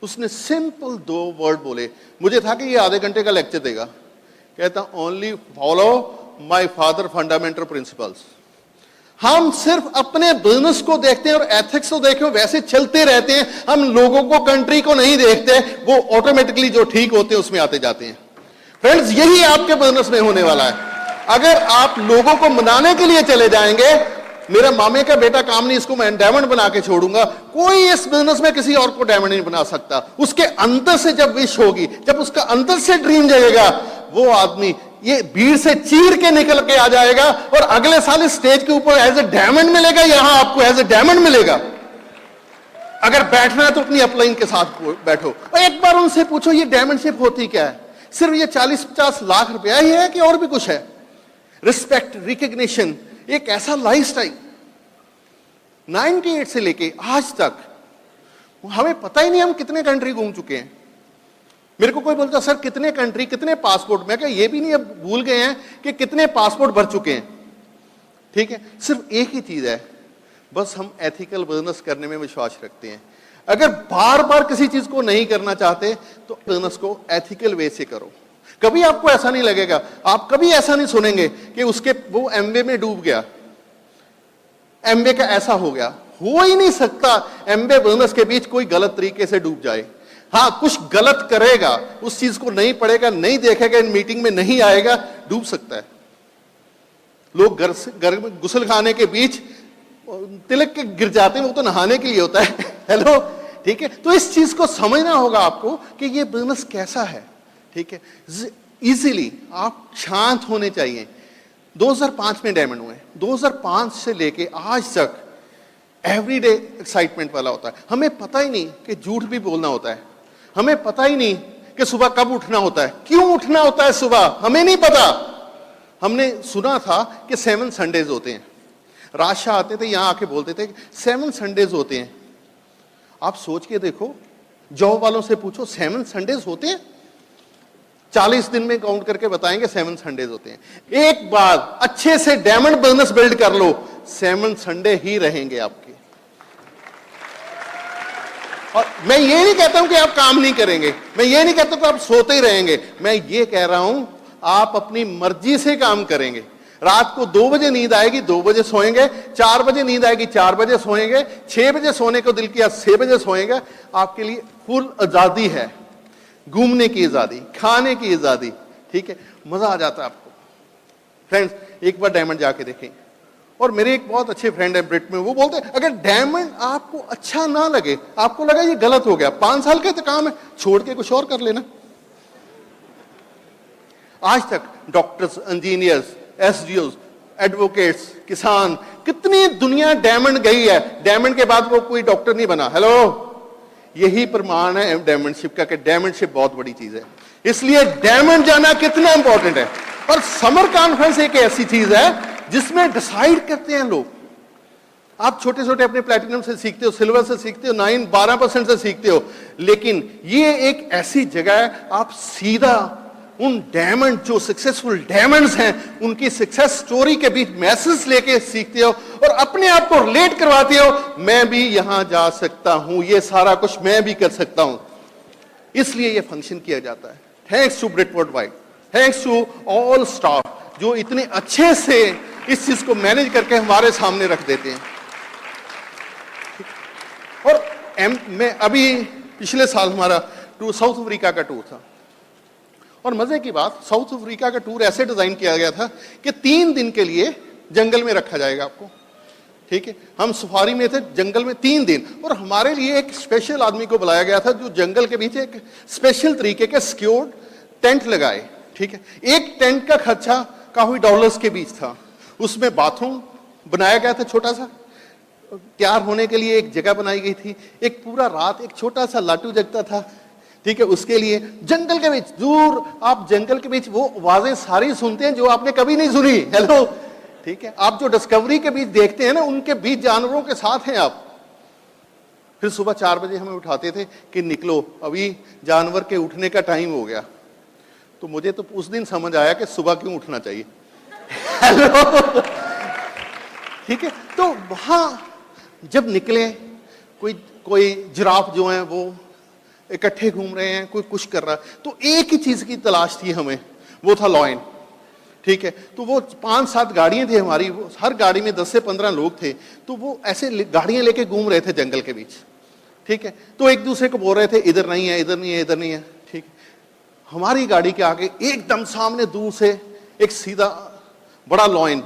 उसने सिंपल 2 वर्ड बोले। मुझे था कि ये आधे घंटे का लेक्चर देगा। कहता only follow my father fundamental principles. हम सिर्फ अपने बिजनेस को देखते हैं और एथिक्स को देखें, वैसे चलते रहते हैं। हम लोगों को, कंट्री को नहीं देखते, वो ऑटोमेटिकली जो ठीक होते हैं उसमें आते जाते हैं। फ्रेंड्स, यही आपके बिजनेस में होने वाला है। अगर आप लोगों को मनाने के लिए चले जाएंगे, मेरा मामे का बेटा काम नहीं, इसको मैं डायमंड बना के छोड़ूंगा, कोई इस बिजनेस में किसी और को डायमंड नहीं बना सकता। उसके अंदर से जब विश होगी, जब उसका अंदर से ड्रीम जगेगा, वो आदमी ये भीड़ से चीर के निकल के आ जाएगा और अगले साल इस स्टेज के ऊपर एज ए डायमंड मिलेगा। यहां आपको एज ए डायमंड मिलेगा। अगर बैठना है तो अपनी अपलाइन के साथ बैठो और एक बार उनसे पूछो ये डायमंडशिप होती क्या है। सिर्फ ये 40-50 लाख रुपया ही है कि और भी कुछ है? रिस्पेक्ट, रिकग्निशन, एक ऐसा लाइफस्टाइल 98 से लेके आज तक हमें पता ही नहीं हम कितने कंट्री घूम चुके हैं। मेरे को कोई बोलता सर कितने कंट्री, कितने पासपोर्ट, मैं क्या ये भी नहीं अब भूल गए हैं कि कितने पासपोर्ट भर चुके हैं। ठीक है, सिर्फ एक ही चीज है, बस हम एथिकल बिजनेस करने में विश्वास रखते हैं। अगर बार बार किसी चीज को नहीं करना चाहते तो बिजनेस को एथिकल वे से करो। कभी आपको ऐसा नहीं लगेगा, आप कभी ऐसा नहीं सुनेंगे कि उसके वो एमवे में डूब गया, एमवे का ऐसा हो गया। हो ही नहीं सकता एमवे बिजनेस के बीच कोई गलत तरीके से डूब जाए। हाँ, कुछ गलत करेगा, उस चीज को नहीं पढ़ेगा, नहीं देखेगा, इन मीटिंग में नहीं आएगा, डूब सकता है। लोग घर में गुसल खाने के बीच तिलक के गिर जाते हैं, वो तो नहाने के लिए होता है। हेलो, ठीक है। तो इस चीज को समझना होगा आपको कि ये बिजनेस कैसा है। ठीक है, इजीली आप शांत होने चाहिए। 2005 में डायमंड हुए, 2005 से लेके आज तक एवरीडे एक्साइटमेंट वाला होता है। हमें पता ही नहीं कि झूठ भी बोलना होता है, हमें पता ही नहीं कि सुबह कब उठना होता है, क्यों उठना होता है सुबह, हमें नहीं पता। हमने सुना था कि 7 संडेज होते हैं। राजशाह आते थे यहां आके बोलते थे 7 संडेज होते हैं। आप सोच के देखो, जॉब वालों से पूछो 7 संडेज होते हैं? 40 दिन में काउंट करके बताएंगे 7 संडेज होते हैं। एक बार अच्छे से डायमंड बिजनेस बिल्ड कर लो, 7 संडे ही रहेंगे आपके। और मैं ये नहीं कहता हूं कि आप काम नहीं करेंगे, मैं ये नहीं कहता कि आप सोते ही रहेंगे, मैं ये कह रहा हूं आप अपनी मर्जी से काम करेंगे। रात को 2 बजे नींद आएगी 2 बजे सोएंगे, 4 बजे नींद आएगी 4 बजे सोएंगे, 6 बजे सोने को दिल किया 6 बजे सोएंगे। आपके लिए फुल आजादी है, घूमने की आजादी, खाने की आजादी। ठीक है, मजा आ जाता है आपको। फ्रेंड्स, एक बार डायमंड जाके देखें। और मेरे एक बहुत अच्छे फ्रेंड है ब्रिट में, वो बोलते हैं अगर डायमंड आपको अच्छा ना लगे, आपको लगा ये गलत हो गया, 5 साल का तो काम है, छोड़ के कुछ और कर लेना। आज तक डॉक्टर्स, इंजीनियर्स, एसडीओ, एडवोकेट्स, किसान, कितनी दुनिया डायमंड गई है, डायमंड के बाद वो कोई डॉक्टर नहीं बना। हेलो, यही प्रमाण है डायमंडशिप का कि डायमंडशिप बहुत बड़ी चीज है। इसलिए डायमंड जाना कितना इंपॉर्टेंट है। और समर कॉन्फ्रेंस एक ऐसी चीज है जिसमें डिसाइड करते हैं लोग। आप छोटे छोटे अपने प्लैटिनम से सीखते हो, सिल्वर से सीखते हो, 9-12% से सीखते हो, लेकिन ये एक ऐसी जगह है आप सीधा उन डायमंड, जो सक्सेसफुल डायमंड्स हैं, उनकी सक्सेस स्टोरी के बीच मैसेज लेके सीखते हो और अपने आप को रिलेट करवाते हो। मैं भी यहां जा सकता हूं, ये सारा कुछ मैं भी कर सकता हूं। इसलिए ये फंक्शन किया जाता है। Thanks to Britt worldwide, thanks to all staff जो इतने अच्छे से इस चीज को मैनेज करके हमारे सामने रख देते हैं। और मैं अभी पिछले साल हमारा टूर साउथ अफ्रीका का टूर था, और मजे की बात, साउथ अफ्रीका का टूर ऐसे डिजाइन किया गया था कि 3 दिन के लिए जंगल में रखा जाएगा आपको। ठीक है, हम सफारी में थे जंगल में 3 दिन, और हमारे लिए एक स्पेशल आदमी को बुलाया गया था जो जंगल के बीच एक स्पेशल तरीके के सिक्योर्ड टेंट लगाए। ठीक है, एक टेंट का खर्चा काफी डॉलर्स के बीच था। उसमें बाथरूम बनाया गया था छोटा सा, तैयार होने के लिए एक जगह बनाई गई थी, एक पूरा रात एक छोटा सा लाटू जगता था। ठीक है, उसके लिए जंगल के बीच दूर, आप जंगल के बीच वो आवाजें सारी सुनते हैं जो आपने कभी नहीं सुनी। हेलो, ठीक है, आप जो डिस्कवरी के बीच देखते हैं ना, उनके बीच जानवरों के साथ हैं आप। फिर सुबह 4 बजे हमें उठाते थे कि निकलो, अभी जानवर के उठने का टाइम हो गया। तो मुझे तो उस दिन समझ आया कि सुबह क्यों उठना चाहिए। हेलो, ठीक है, तो वहां जब निकले, कोई जिराफ जो है वो इकट्ठे घूम रहे हैं, कोई कुछ कर रहा है, तो एक ही चीज की तलाश थी हमें, वो था लॉयन। ठीक है। तो वो 5-7 गाड़ियां थी हमारी, वो हर गाड़ी में 10 से 15 लोग थे। तो वो ऐसे गाड़ियां लेके घूम रहे थे जंगल के बीच, ठीक है। तो एक दूसरे को बोल रहे थे इधर नहीं है, इधर नहीं है, इधर नहीं है, ठीक है। हमारी गाड़ी के आगे एकदम सामने दूर से एक सीधा बड़ा लॉयन,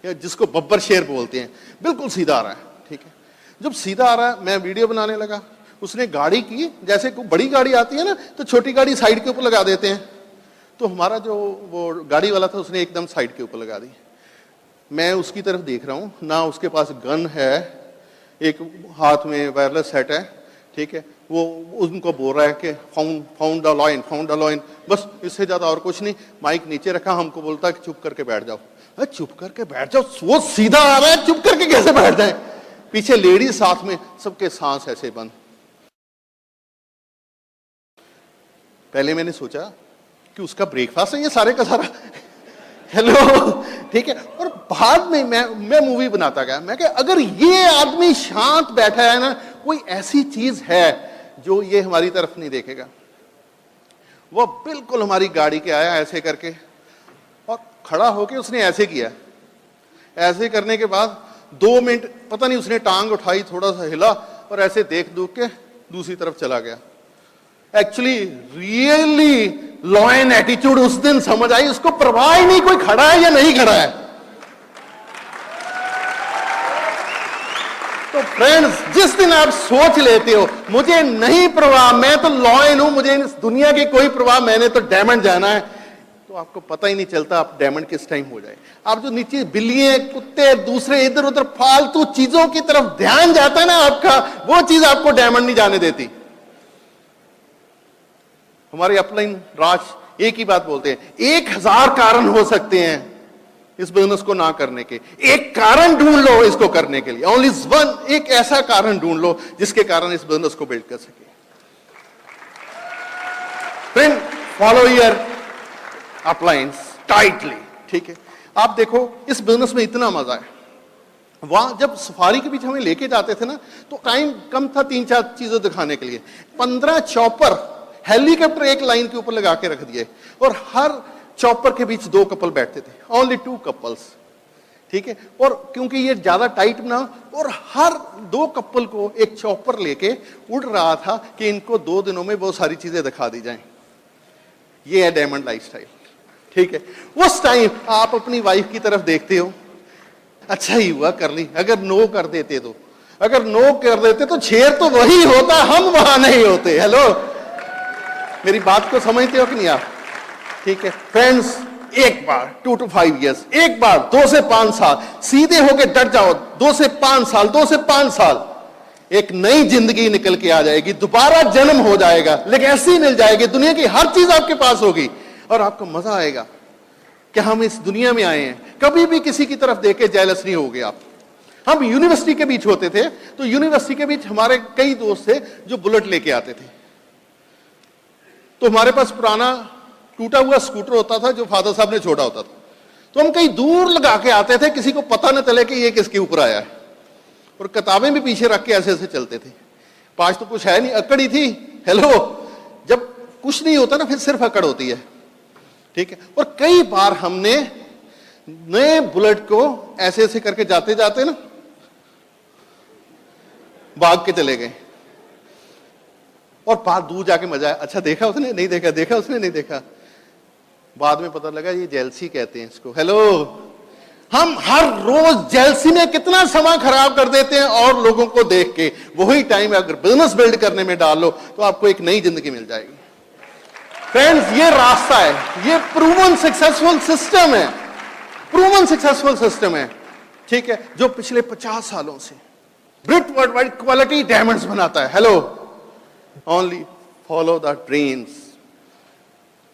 जिसको बब्बर शेर बोलते हैं, बिल्कुल सीधा आ रहा है, ठीक है। जब सीधा आ रहा है मैं वीडियो बनाने लगा। उसने गाड़ी की, जैसे कोई बड़ी गाड़ी आती है ना तो छोटी गाड़ी साइड के ऊपर लगा देते हैं, तो हमारा जो वो गाड़ी वाला था उसने एकदम साइड के ऊपर लगा दी। मैं उसकी तरफ देख रहा हूँ, ना उसके पास गन है, एक हाथ में वायरलेस सेट है, ठीक है। वो उनको बोल रहा है कि found the lion, found the lion, बस इससे ज्यादा और कुछ नहीं। माइक नीचे रखा, हमको बोलता है कि चुप करके बैठ जाओ। अरे चुप करके बैठ जाओ, वो सीधा आ रहा है, चुप करके कैसे बैठ जाए? पीछे लेडीज साथ में, सबके सांस ऐसे बंद। पहले मैंने सोचा कि उसका ब्रेकफास्ट है ये सारे का सारा, हेलो, ठीक है। और बाद में मैं मूवी बनाता गया, मैं कहा अगर ये आदमी शांत बैठा है ना, कोई ऐसी चीज है जो ये हमारी तरफ नहीं देखेगा। वो बिल्कुल हमारी गाड़ी के आया ऐसे करके, और खड़ा होके उसने ऐसे किया। ऐसे करने के बाद 2 मिनट पता नहीं, उसने टांग उठाई, थोड़ा सा हिला और ऐसे देख दूख के दूसरी तरफ चला गया। एक्चुअली रियली लॉयन एटीट्यूड उस दिन समझ आई, उसको परवाह ही नहीं कोई खड़ा है या नहीं खड़ा है। तो फ्रेंड्स, जिस दिन आप सोच लेते हो मुझे नहीं परवाह, मैं तो लॉयन हूं, मुझे इस दुनिया की कोई परवाह, मैंने तो डायमंड जाना है, तो आपको पता ही नहीं चलता आप डायमंड किस टाइम हो जाए। आप जो नीचे बिल्लियां, कुत्ते, दूसरे इधर उधर फालतू चीजों की तरफ ध्यान जाता है ना आपका, वो चीज आपको डायमंड नहीं जाने देती। हमारे अपलाइन राज एक ही बात बोलते हैं, 1000 कारण हो सकते हैं इस बिजनेस को ना करने के, एक कारण ढूंढ लो इसको करने के लिए, ओनली वन, एक ऐसा कारण ढूंढ लो जिसके कारण इस बिजनेस को बिल्ड कर सके। फ्रेंड, फॉलो योर अपलाइंस टाइटली, ठीक है। आप देखो इस बिजनेस में इतना मजा है। वहां जब सफारी के बीच हमें लेके जाते थे ना, तो टाइम कम था 3-4 चीजें दिखाने के लिए। 15 चॉपर हेलीकॉप्टर एक लाइन के ऊपर लगा के रख दिए, और हर चॉपर के बीच 2 कपल बैठते थे, ओनली 2 कपल्स, ठीक है। और क्योंकि ये ज्यादा टाइट ना, और हर 2 कपल को एक चॉपर लेके उड़ रहा था कि इनको 2 दिनों में वो सारी चीजें दिखा दी जाएं। ये है डायमंड लाइफस्टाइल, ठीक है। उस टाइम आप अपनी वाइफ की तरफ देखते हो, अच्छा ही हुआ कर ली, अगर नो कर देते तो, अगर नो कर देते तो शेर तो वही होता, हम वहां नहीं होते। हेलो, मेरी बात को समझते हो कि नहीं आप? ठीक है फ्रेंड्स, एक बार 2 to 5 years, एक बार 2 से 5 साल सीधे होके डट जाओ, 2 से 5 साल, 2 से 5 साल, एक नई जिंदगी निकल के आ जाएगी, दोबारा जन्म हो जाएगा, लेकिन ऐसी मिल जाएगी, दुनिया की हर चीज आपके पास होगी, और आपको मजा आएगा कि हम इस दुनिया में आए हैं। कभी भी किसी की तरफ देख के जेलस नहीं होगे आप। हम यूनिवर्सिटी के बीच होते थे, तो यूनिवर्सिटी के बीच हमारे कई दोस्त थे जो बुलेट लेके आते थे। तो हमारे पास पुराना टूटा हुआ स्कूटर होता था जो फादर साहब ने छोड़ा होता था, तो हम कहीं दूर लगा के आते थे, किसी को पता न चले कि ये किसके ऊपर आया है, और किताबें भी पीछे रख के ऐसे ऐसे चलते थे। पास तो कुछ है नहीं, अकड़ ही थी। हेलो, जब कुछ नहीं होता ना, फिर सिर्फ अकड़ होती है, ठीक है। और कई बार हमने नए बुलेट को ऐसे ऐसे करके जाते जाते ना भाग के चले गए, और बात दूर जाके मजा आया, अच्छा देखा उसने, नहीं देखा, देखा उसने, नहीं देखा, बाद में पता लगा ये जेलसी कहते हैं इसको। हेलो, हम हर रोज जेलसी में कितना समय खराब कर देते हैं और लोगों को देख के। वही टाइम अगर बिजनेस बिल्ड करने में डाल लो तो आपको एक नई जिंदगी मिल जाएगी। फ्रेंड्स, ये रास्ता है, ये प्रूवन सक्सेसफुल सिस्टम है, प्रूवन सक्सेसफुल सिस्टम है, ठीक है, जो पिछले 50 सालों से ब्रिट वर्ल्ड वाइड क्वालिटी डायमंड्स बनाता है। Hello, only follow the dreams,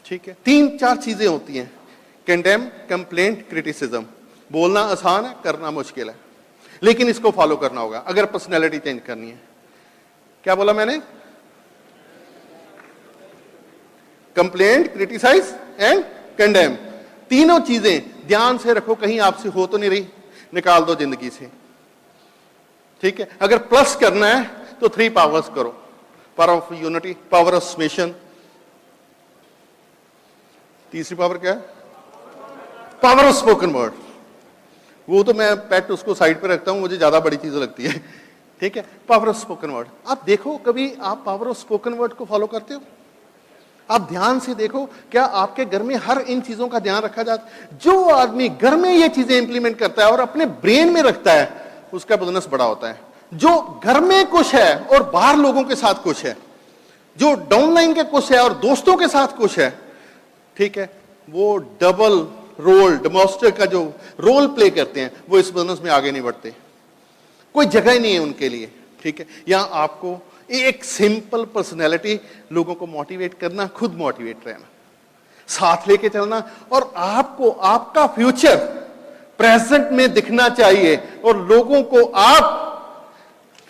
ठीक है। 3-4 चीजें होती हैं, कंडेम, कंप्लेंट, क्रिटिसिज्म। बोलना आसान है, करना मुश्किल है, लेकिन इसको फॉलो करना होगा अगर पर्सनैलिटी चेंज करनी है। क्या बोला मैंने? कंप्लेंट, क्रिटिसाइज एंड कंडेम, तीनों चीजें ध्यान से रखो, कहीं आपसे हो तो नहीं रही, निकाल दो जिंदगी से, ठीक है। अगर प्लस करना है तो 3 पावर्स करो, power of unity, power of summation, तीसरी पावर क्या है? पावर ऑफ स्पोकन वर्ड, वो तो मैं पेट उसको साइड पे रखता हूं, मुझे ज्यादा बड़ी चीज लगती है, ठीक है। पावर ऑफ स्पोकन वर्ड, आप देखो कभी आप पावर ऑफ स्पोकन वर्ड को फॉलो करते हो? आप ध्यान से देखो, क्या आपके घर में हर इन चीजों का ध्यान रखा जाता है? जो आदमी घर में ये चीजें इंप्लीमेंट करता है और अपने ब्रेन में रखता है, उसका बिजनेस बड़ा होता है। जो घर में खुश है और बाहर लोगों के साथ खुश है, जो डाउनलाइन के खुश है और दोस्तों के साथ खुश है, ठीक है, वो डबल रोल डेमोस्टर का जो रोल प्ले करते हैं, वो इस बिजनेस में आगे नहीं बढ़ते। कोई जगह ही नहीं है उनके लिए, ठीक है। यहां आपको एक सिंपल पर्सनैलिटी, लोगों को मोटिवेट करना, खुद मोटिवेट रहना, साथ लेके चलना, और आपको आपका फ्यूचर प्रेजेंट में दिखना चाहिए और लोगों को आप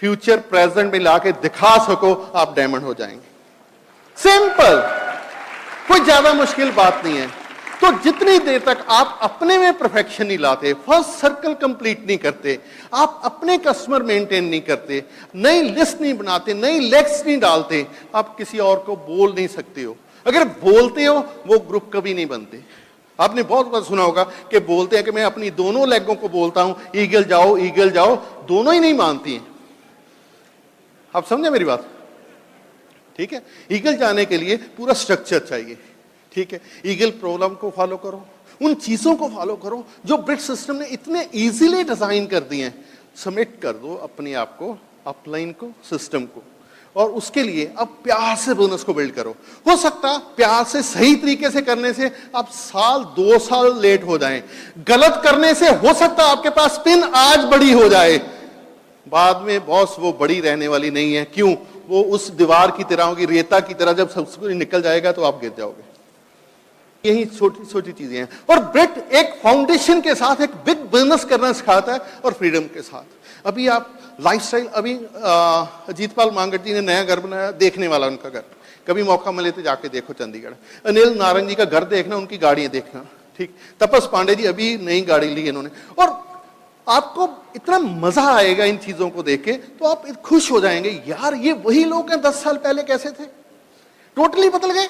फ्यूचर प्रेजेंट में लाके दिखा सको, आप डायमंड हो जाएंगे। सिंपल, कोई ज्यादा मुश्किल बात नहीं है। तो जितनी देर तक आप अपने में परफेक्शन नहीं लाते, फर्स्ट सर्कल कंप्लीट नहीं करते, आप अपने कस्टमर मेंटेन नहीं करते, नई लिस्ट नहीं बनाते, नई लेग्स नहीं डालते, आप किसी और को बोल नहीं सकते हो। अगर बोलते हो, वो ग्रुप कभी नहीं बनते। आपने बहुत बार सुना होगा कि बोलते हैं कि मैं अपनी दोनों लेगों को बोलता हूं, ईगल जाओ, दोनों ही नहीं मानती हैं। आप समझे मेरी बात, ठीक है। ईगल जाने के लिए पूरा स्ट्रक्चर चाहिए, ठीक है। ईगल प्रॉब्लम को फॉलो करो, उन चीजों को फॉलो करो जो ब्रिट सिस्टम ने इतने इजीली डिजाइन कर दिए हैं। सबमिट कर दो अपने आप को, अपलाइन को, सिस्टम को, और उसके लिए अब प्यार से बिजनेस को बिल्ड करो। हो सकता है प्यार से सही तरीके से करने से आप साल 2 साल लेट हो जाएं, गलत करने से हो सकता है आपके पास पिन आज बड़ी हो जाए, बाद में बॉस वो बड़ी रहने वाली नहीं है। क्यों? वो उस दीवार की तरह होगी, रेता की तरह, जब सब कुछ निकल जाएगा तो आप गिर जाओगे। यही छोटी छोटी चीजें हैं। और ब्रिट एक फाउंडेशन के साथ एक बिग बिजनेस करना सिखाता है, और फ्रीडम के साथ। अभी आप लाइफस्टाइल, अभी अजीतपाल मांगट जी ने नया घर बनाया, देखने वाला उनका घर, कभी मौका मिले तो जाके देखो चंडीगढ़। अनिल नारंग जी का घर देखना, उनकी गाड़ियां देखना, ठीक। तपस पांडे जी अभी नई गाड़ी ली इन्होंने, और आपको इतना मजा आएगा इन चीजों को देख के, तो आप खुश हो जाएंगे, यार ये वही लोग हैं 10 साल पहले कैसे थे, टोटली बदल गए।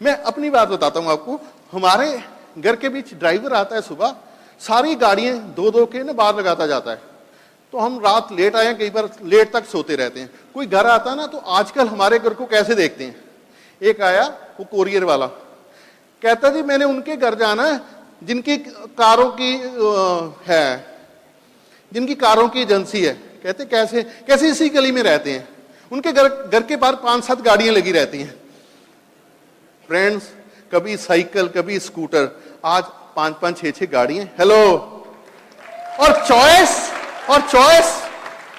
मैं अपनी बात बताता हूं आपको। हमारे घर के बीच ड्राइवर आता है, सुबह सारी गाड़ियां दो के ना बाहर लगाता जाता है, तो हम रात लेट आए, कई बार लेट तक सोते रहते हैं। कोई घर आता है ना, तो आजकल हमारे घर को कैसे देखते हैं। एक आया वो कोरियर वाला, कहता जी मैंने उनके घर जाना है जिनकी कारों की जिनकी कारों की एजेंसी है। कहते कैसे? कैसे इसी गली में रहते हैं, उनके घर के बाहर 5-7 गाड़ियां लगी रहती हैं। फ्रेंड्स, कभी साइकिल, कभी स्कूटर, आज 5-5, 6-6 गाड़ियां। हेलो, और चॉइस,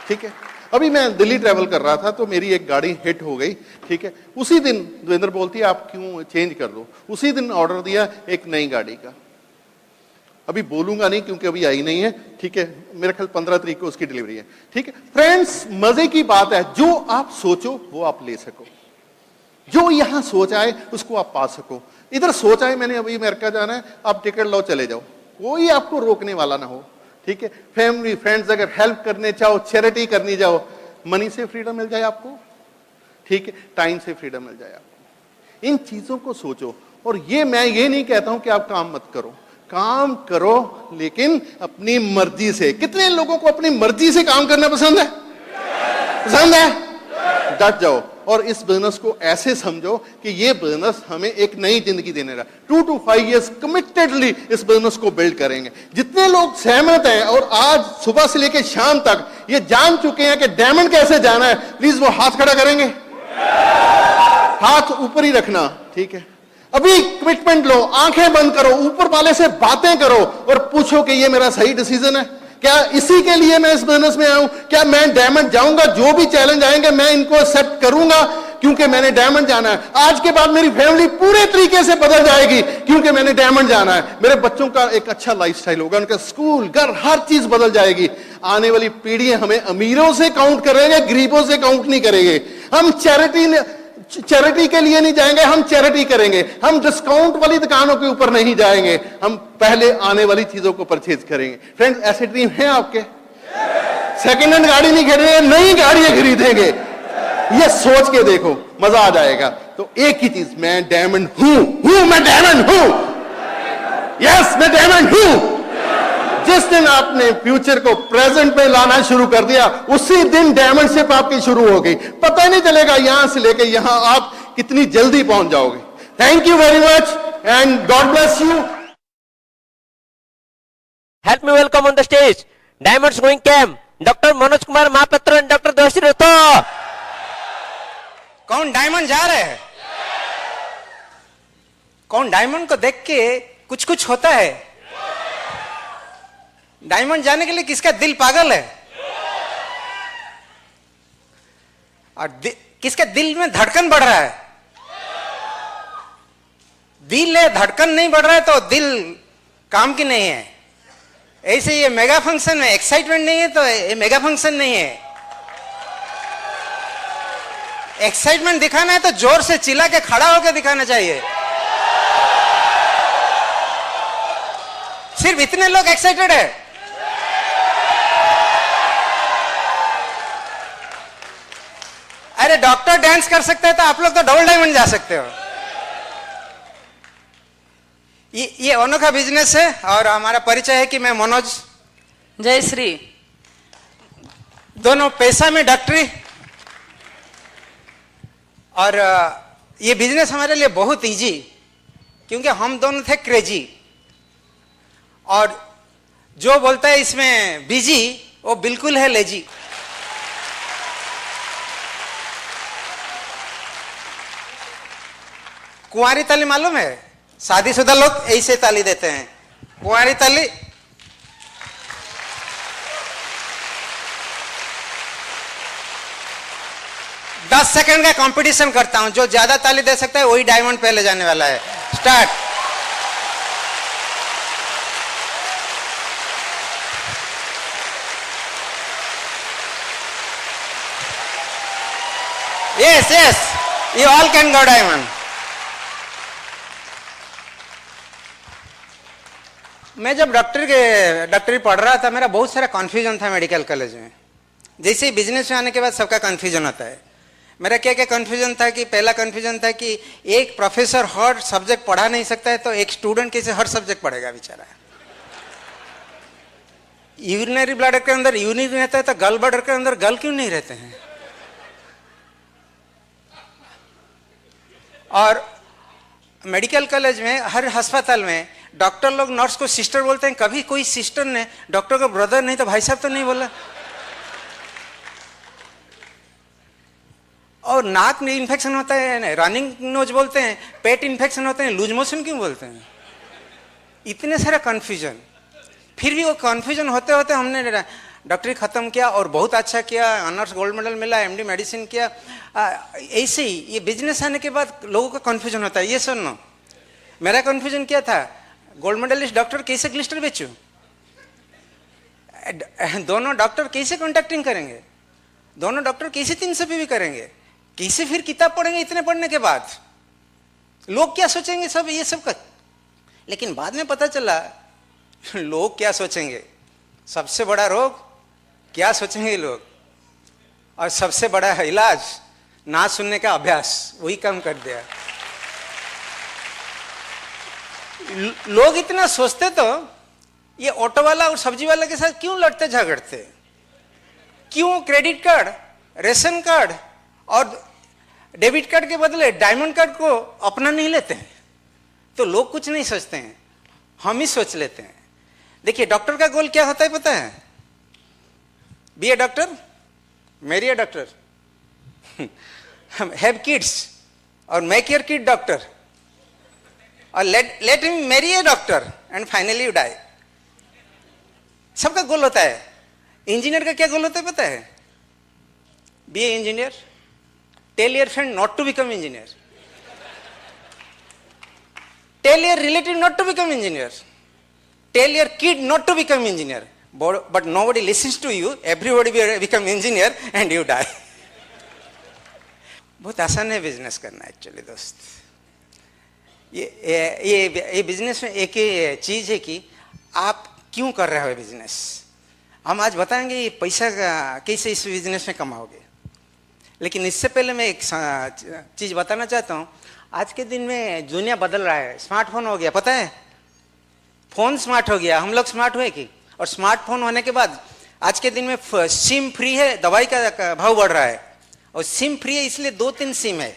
ठीक है। अभी मैं दिल्ली ट्रेवल कर रहा था, तो मेरी एक गाड़ी हिट हो गई, ठीक है। उसी दिन देवेंद्र बोलती है आप क्यों चेंज कर दो, उसी दिन ऑर्डर दिया एक नई गाड़ी का। अभी बोलूंगा नहीं क्योंकि अभी आई नहीं है, ठीक है। मेरे ख्याल 15 तारीख को उसकी डिलीवरी है, ठीक है। फ्रेंड्स, मजे की बात है, जो आप सोचो वो आप ले सको, जो यहां सोच आए उसको आप पा सको। इधर सोच आए मैंने अभी अमेरिका जाना है, आप टिकट लो चले जाओ, कोई आपको रोकने वाला ना हो, ठीक है। फैमिली फ्रेंड्स अगर हेल्प करने चाहो, चैरिटी करनी जाओ, मनी से फ्रीडम मिल जाए आपको, ठीक है, टाइम से फ्रीडम मिल जाए आपको। इन चीजों को सोचो। और मैं ये नहीं कहता हूं कि आप काम मत करो, काम करो, लेकिन अपनी मर्जी से। कितने लोगों को अपनी मर्जी से काम करना पसंद है? पसंद है? डट जाओ और इस बिजनेस को ऐसे समझो कि ये बिजनेस हमें एक नई जिंदगी देने रहा। 2 to 5 years कमिटेडली इस बिजनेस को बिल्ड करेंगे। जितने लोग सहमत हैं और आज सुबह से लेकर शाम तक ये जान चुके हैं कि डायमंड कैसे जाना है, प्लीज वो हाथ खड़ा करेंगे, हाथ ऊपर ही रखना, ठीक है। अभी कमिटमेंट लो, आंखें बंद करो, ऊपर वाले से बातें करो और पूछो कि ये मेरा सही डिसीजन है क्या? इसी के लिए मैं इस बिजनेस में आया हूं क्या? मैं डायमंड जाऊंगा, जो भी चैलेंज आएंगे मैं इनको एक्सेप्ट करूंगा क्योंकि मैंने डायमंड जाना है। आज के बाद मेरी फैमिली पूरे तरीके से बदल जाएगी क्योंकि मैंने डायमंड जाना है। मेरे बच्चों का एक अच्छा लाइफस्टाइल होगा, उनका स्कूल, घर, हर चीज बदल जाएगी। आने वाली पीढ़ियां हमें अमीरों से काउंट करेंगे, गरीबों से काउंट नहीं करेंगे। हम चैरिटी के लिए नहीं जाएंगे, हम चैरिटी करेंगे। हम डिस्काउंट वाली दुकानों के ऊपर नहीं जाएंगे, हम पहले आने वाली चीजों को परचेज करेंगे। फ्रेंड्स, ऐसे ड्रीम है आपके? सेकेंड हैंड गाड़ी नहीं खरीदेंगे, नई गाड़ियां खरीदेंगे। ये सोच के देखो, मजा आ जाएगा। तो एक ही चीज, मैं डायमंड हूं, मैं डायमंड हूं। यस, मैं डायमंड हूं। जिस दिन आपने फ्यूचर को प्रेजेंट में लाना शुरू कर दिया, उसी दिन डायमंडशिप आपकी शुरू हो गई। पता ही नहीं चलेगा यहां से लेके यहां आप कितनी जल्दी पहुंच जाओगे। Thank you very much and God bless you. Help me welcome on the stage Diamonds Going Camp Dr. Manoj Kumar Mahapatra and Dr. Doshi Rutho. कौन डायमंड जा रहे हैं? कौन डायमंड को देख के कुछ कुछ होता है? डायमंड जाने के लिए किसका दिल पागल है? और किसके दिल में धड़कन बढ़ रहा है? दिल है, धड़कन नहीं बढ़ रहा है तो दिल काम की नहीं है। ऐसे ये मेगा फंक्शन में एक्साइटमेंट नहीं है तो ये मेगा फंक्शन नहीं है। एक्साइटमेंट दिखाना है तो जोर से चिल्ला के खड़ा होकर दिखाना चाहिए। सिर्फ इतने लोग एक्साइटेड है। अरे डॉक्टर डांस कर सकते हैं तो आप लोग तो डबल डायमंड जा सकते हो। ये अनोखा बिजनेस है और हमारा परिचय है कि मैं मनोज, जय श्री। दोनों पेशा में डॉक्टरी और ये बिजनेस हमारे लिए बहुत इजी, क्योंकि हम दोनों थे क्रेजी। और जो बोलता है इसमें बिजी वो बिल्कुल है लेजी। कुंवारी ताली मालूम है? शादीशुदा लोग ऐसे ताली देते हैं, कुंवारी ताली। दस सेकंड का कंपटीशन करता हूं, जो ज्यादा ताली दे सकता है वही डायमंड पे ले जाने वाला है। Start. Yes yes, you all can go diamond. मैं जब डॉक्टरी पढ़ रहा था, मेरा बहुत सारा कन्फ्यूजन था मेडिकल कॉलेज में। जैसे ही बिजनेस में आने के बाद सबका कन्फ्यूजन होता है। मेरा क्या क्या कन्फ्यूजन था कि पहला कन्फ्यूजन था कि एक प्रोफेसर हर सब्जेक्ट पढ़ा नहीं सकता है तो एक स्टूडेंट कैसे हर सब्जेक्ट पढ़ेगा बेचारा। यूरिनरी ब्लडर के अंदर यूरिन रहता है तो गल ब्लडर के अंदर गल क्यों नहीं रहते हैं? और मेडिकल कॉलेज में हर अस्पताल में डॉक्टर लोग नर्स को सिस्टर बोलते हैं। कभी कोई सिस्टर ने डॉक्टर को ब्रदर नहीं तो भाई साहब तो नहीं बोला। और नाक में इन्फेक्शन होता है, रनिंग नोज बोलते हैं, पेट इन्फेक्शन होते हैं, लूज मोशन क्यों बोलते हैं? इतने सारे कन्फ्यूजन। फिर भी वो कन्फ्यूजन होते होते हमने डॉक्टरी खत्म किया और बहुत अच्छा किया, ऑनर्स गोल्ड मेडल मिला, एमडी मेडिसिन किया। ऐसे ही ये बिजनेस आने के बाद लोगों का कन्फ्यूजन होता है। ये सुनो, मेरा कन्फ्यूजन क्या था? गोल्ड मेडलिस्ट डॉक्टर कैसे ग्लिस्टर बेचूं? दोनों डॉक्टर कैसे कॉन्टैक्टिंग करेंगे? दोनों डॉक्टर कैसे 300 भी करेंगे? कैसे फिर किताब पढ़ेंगे? इतने पढ़ने के बाद लोग क्या सोचेंगे? सब ये सब का। लेकिन बाद में पता चला लोग क्या सोचेंगे, सबसे बड़ा रोग क्या सोचेंगे लोग, और सबसे बड़ा इलाज ना सुनने का अभ्यास, वही काम कर दिया। लोग इतना सोचते तो ये ऑटो वाला और सब्जी वाला के साथ क्यों लड़ते झगड़ते? क्यों क्रेडिट कार्ड, रेशन कार्ड और डेबिट कार्ड के बदले डायमंड कार्ड को अपना नहीं लेते हैं? तो लोग कुछ नहीं सोचते हैं, हम ही सोच लेते हैं। देखिए डॉक्टर का गोल क्या होता है पता है? Be a doctor, marry a doctor, have kids और मेक योर किड डॉक्टर, और let him marry a doctor and finally you die. सबका गोल होता है। इंजीनियर का क्या गोल होता है पता है? Be a engineer, tell your friend not to become engineer, tell your relative not to become engineer, tell your kid not to become engineer, but nobody listens to you, everybody become engineer and you die. बहुत आसान है business करना actually दोस्त। ये business में एक ही चीज है कि आप क्यों कर रहे हो बिजनेस। हम आज बताएंगे ये पैसा कैसे इस बिजनेस में कमाओगे। लेकिन इससे पहले मैं एक चीज बताना चाहता हूँ। आज के दिन में दुनिया बदल रहा है, स्मार्टफोन हो गया, पता है? फोन स्मार्ट हो गया, हम लोग स्मार्ट हुए कि? और स्मार्टफोन होने के बाद आज के दिन में सिम फ्री है, दवाई का भाव बढ़ रहा है, और सिम फ्री है इसलिए 2-3 सिम है,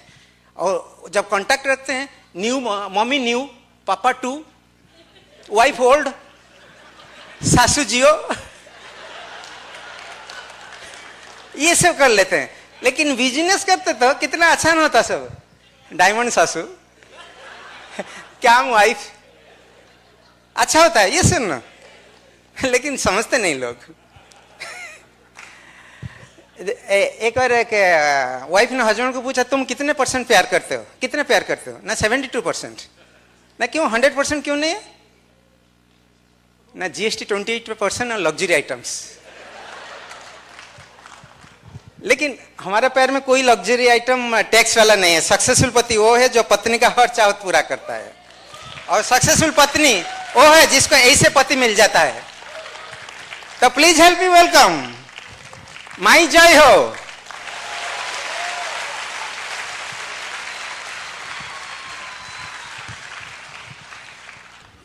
और जब कांटेक्ट रखते हैं न्यू मम्मी न्यू, पापा 2, वाइफ ओल्ड, सासू जियो, ये सब कर लेते हैं। लेकिन बिजनेस करते तो कितना आसान होता सब, डायमंड सासू, क्या वाइफ, अच्छा होता है ये सुनना, लेकिन समझते नहीं लोग। एक बार एक वाइफ ने हस्बैंड को पूछा तुम कितने % प्यार करते हो, कितने प्यार करते हो? ना 72%, ना क्यों 100% क्यों नहीं है? ना GST 28% और लग्जरी आइटम्स। लेकिन हमारे पैर में कोई लग्जरी आइटम टैक्स वाला नहीं है। सक्सेसफुल पति वो है जो पत्नी का हर चाहत पूरा करता है, और सक्सेसफुल पत्नी वो है जिसको ऐसे पति मिल जाता है। तो please help me welcome my जय हो।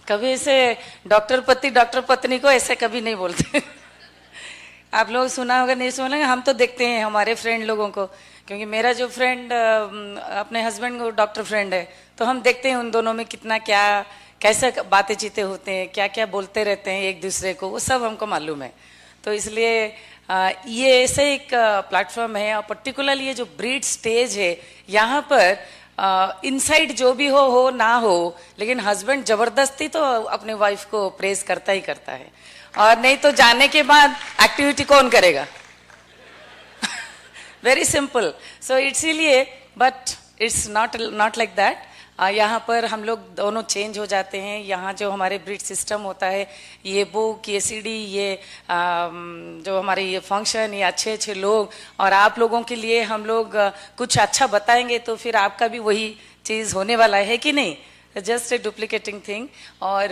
कभी ऐसे डॉक्टर पत्नी को ऐसे कभी नहीं बोलते। आप लोग सुना होगा नहीं सुना, हम तो देखते हैं हमारे फ्रेंड लोगों को, क्योंकि मेरा जो फ्रेंड अपने हस्बैंड को डॉक्टर फ्रेंड है, तो हम देखते हैं उन दोनों में कितना क्या कैसे बातें चीतें होते हैं, क्या क्या बोलते रहते हैं एक दूसरे को, वो सब हमको मालूम है। तो इसलिए ये ऐसे एक प्लेटफॉर्म है, और पर्टिकुलरली ये जो ब्रीड स्टेज है, यहाँ पर इनसाइड जो भी हो ना हो, लेकिन हस्बैंड जबरदस्ती तो अपने वाइफ को प्रेज करता ही करता है, और नहीं तो जाने के बाद एक्टिविटी कौन करेगा? Very simple. सो इसीलिए, but it's not like that. यहाँ पर हम लोग दोनों चेंज हो जाते हैं। यहाँ जो हमारे ब्रीड सिस्टम होता है, ये बुक, ये सीडी, ये जो हमारे ये फंक्शन, ये अच्छे अच्छे लोग, और आप लोगों के लिए हम लोग कुछ अच्छा बताएंगे तो फिर आपका भी वही चीज़ होने वाला है कि नहीं? Just a duplicating thing. और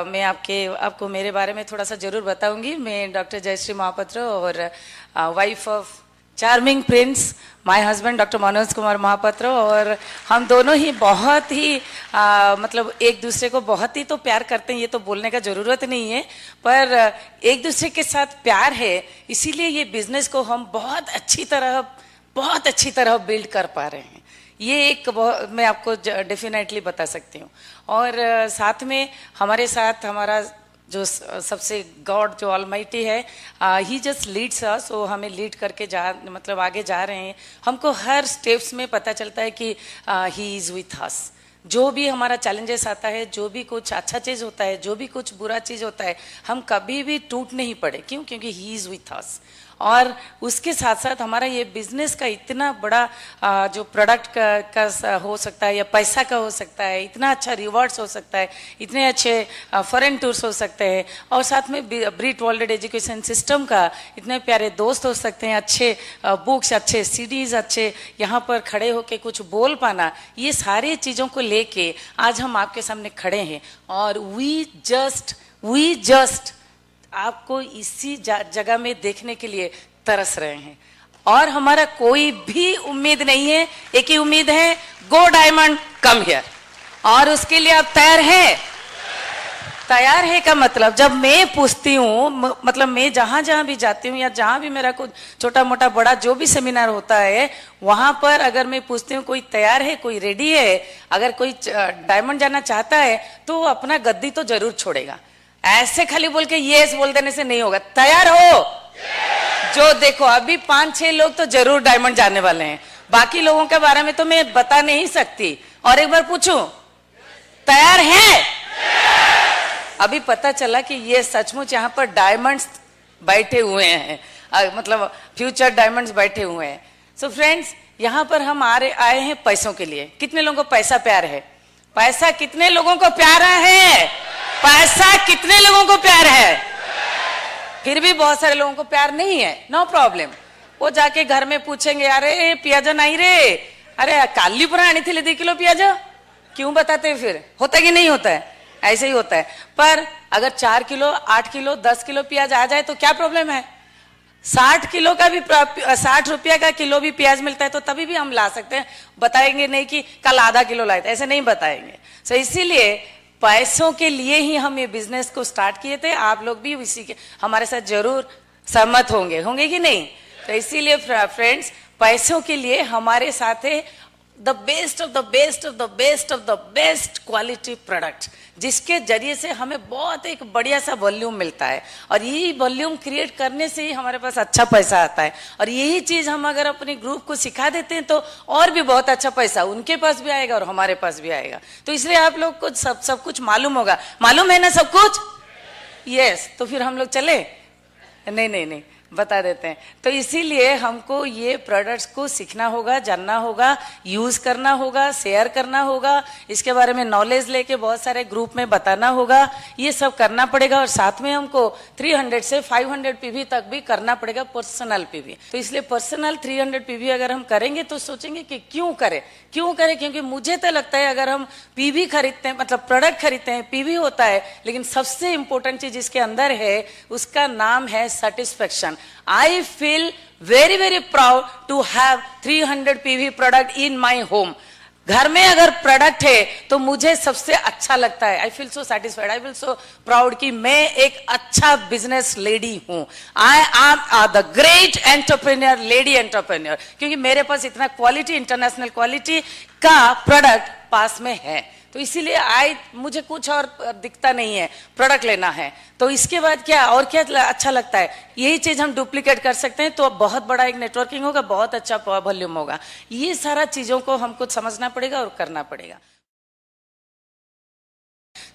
मैं आपको मेरे बारे में थोड़ा सा जरूर बताऊंगी। मैं डॉक्टर जयश्री महापात्र और wife of charming prince my husband doctor Manoj Kumar Mahapatra, और हम दोनों ही बहुत ही मतलब एक दूसरे को बहुत ही तो प्यार करते हैं, ये तो बोलने का ज़रूरत नहीं है, पर एक दूसरे के साथ प्यार है, इसीलिए ये बिजनेस को हम बहुत अच्छी तरह बिल्ड कर पा रहे हैं। ये एक मैं आपको डेफिनेटली बता सकती हूँ। और साथ में हमारे साथ हमारा जो सबसे गॉड जो ऑलमाइटी है, ही जस्ट लीड्स अस, वो हमें लीड करके मतलब आगे जा रहे हैं। हमको हर स्टेप्स में पता चलता है कि ही इज़ विथ अस। जो भी हमारा चैलेंजेस आता है, जो भी कुछ अच्छा चीज़ होता है, जो भी कुछ बुरा चीज़ होता है, हम कभी भी टूट नहीं पड़े। क्यों? क्योंकि ही इज़ विथ अस। और उसके साथ साथ हमारा ये बिजनेस का इतना बड़ा जो प्रोडक्ट का हो सकता है, या पैसा का हो सकता है, इतना अच्छा रिवॉर्ड्स हो सकता है, इतने अच्छे फॉरेन टूर्स हो सकते हैं, और साथ में ब्रीड वर्ल्ड एजुकेशन सिस्टम का इतने प्यारे दोस्त हो सकते हैं, अच्छे बुक्स, अच्छे सीडीज, अच्छे यहाँ पर खड़े होके कुछ बोल पाना, ये सारी चीज़ों को लेके आज हम आपके सामने खड़े हैं। और वी जस्ट आपको इसी जगह में देखने के लिए तरस रहे हैं, और हमारा कोई भी उम्मीद नहीं है, एक ही उम्मीद है, गो डायमंड कम हियर। और उसके लिए आप तैयार हैं? तैयार है का मतलब, जब मैं पूछती हूँ, मतलब मैं जहां भी जाती हूँ, या जहां भी मेरा कुछ छोटा मोटा बड़ा जो भी सेमिनार होता है, वहां पर अगर मैं पूछती हूँ कोई तैयार है, कोई रेडी है, अगर कोई डायमंड जाना चाहता है तो अपना गद्दी तो जरूर छोड़ेगा। ऐसे खाली बोल के यस बोल देने से नहीं होगा। तैयार हो? जो देखो अभी 5-6 लोग तो जरूर डायमंड जाने वाले हैं, बाकी लोगों के बारे में तो मैं बता नहीं सकती। और एक बार पूछूं, तैयार है? अभी पता चला कि ये सचमुच यहाँ पर डायमंड्स बैठे हुए हैं, मतलब फ्यूचर डायमंड्स बैठे हुए हैं। सो फ्रेंड्स, यहाँ पर हम आए हैं पैसों के लिए। कितने लोगों को पैसा प्यार है? पैसा कितने लोगों को प्यारा है? पैसा कितने लोगों को प्यार है? फिर भी बहुत सारे लोगों को प्यार नहीं है। नो प्रॉब्लम, वो जाके घर में पूछेंगे, अरे पियाजा नहीं रे, अरे काली पुरा आनी थी 2 किलो पियाजा, क्यों बताते? फिर होता कि नहीं होता है? ऐसे ही होता है। पर अगर 4 किलो, 8 किलो, 10 किलो प्याज आ जाए तो क्या प्रॉब्लम है? 60 किलो का भी 60 रुपया का किलो भी प्याज मिलता है तो तभी भी हम ला सकते हैं। बताएंगे नहीं कि कल आधा किलो लाए थे, ऐसे नहीं बताएंगे। सो इसीलिए पैसों के लिए ही हम ये बिजनेस को स्टार्ट किए थे। आप लोग भी इसी के हमारे साथ जरूर सहमत होंगे कि नहीं? तो इसीलिए फ्रेंड्स, पैसों के लिए हमारे साथ है the best of the best of the best of the best quality product, जिसके जरिए से हमें बहुत एक बढ़िया सा वॉल्यूम मिलता है, और यही वॉल्यूम क्रिएट करने से ही हमारे पास अच्छा पैसा आता है। और यही चीज हम अगर अपने ग्रुप को सिखा देते हैं तो और भी बहुत अच्छा पैसा उनके पास भी आएगा और हमारे पास भी आएगा। तो इसलिए आप लोग को सब कुछ मालूम होगा। मालूम है ना सब कुछ? यस। तो फिर हम लोग चले? नहीं, बता देते हैं। तो इसीलिए हमको ये प्रोडक्ट्स को सीखना होगा, जानना होगा, यूज करना होगा, शेयर करना होगा, इसके बारे में नॉलेज लेके बहुत सारे ग्रुप में बताना होगा। ये सब करना पड़ेगा, और साथ में हमको 300 से 500 पीवी तक भी करना पड़ेगा, पर्सनल पीवी। तो इसलिए पर्सनल 300 पीवी अगर हम करेंगे तो सोचेंगे कि क्यों करें, क्योंकि मुझे तो लगता है अगर हम पीवी खरीदते हैं, मतलब प्रोडक्ट खरीदते हैं, पीवी होता है, लेकिन सबसे इंपॉर्टेंट चीज इसके अंदर है, उसका नाम है satisfaction. I feel very very proud to have 300 PV product in my home. घर में अगर प्रोडक्ट है तो मुझे सबसे अच्छा लगता है। I feel so satisfied, I feel so proud कि मैं एक अच्छा बिजनेस लेडी हूं। I am the great entrepreneur, lady entrepreneur, क्योंकि मेरे पास इतना क्वालिटी, इंटरनेशनल क्वालिटी का प्रोडक्ट पास में है। तो इसीलिए मुझे कुछ और दिखता नहीं है, प्रोडक्ट लेना है। तो इसके बाद क्या अच्छा लगता है, यही चीज हम डुप्लीकेट कर सकते हैं तो बहुत बड़ा एक नेटवर्किंग होगा, बहुत अच्छा वॉल्यूम होगा। ये सारा चीजों को हमको समझना पड़ेगा और करना पड़ेगा।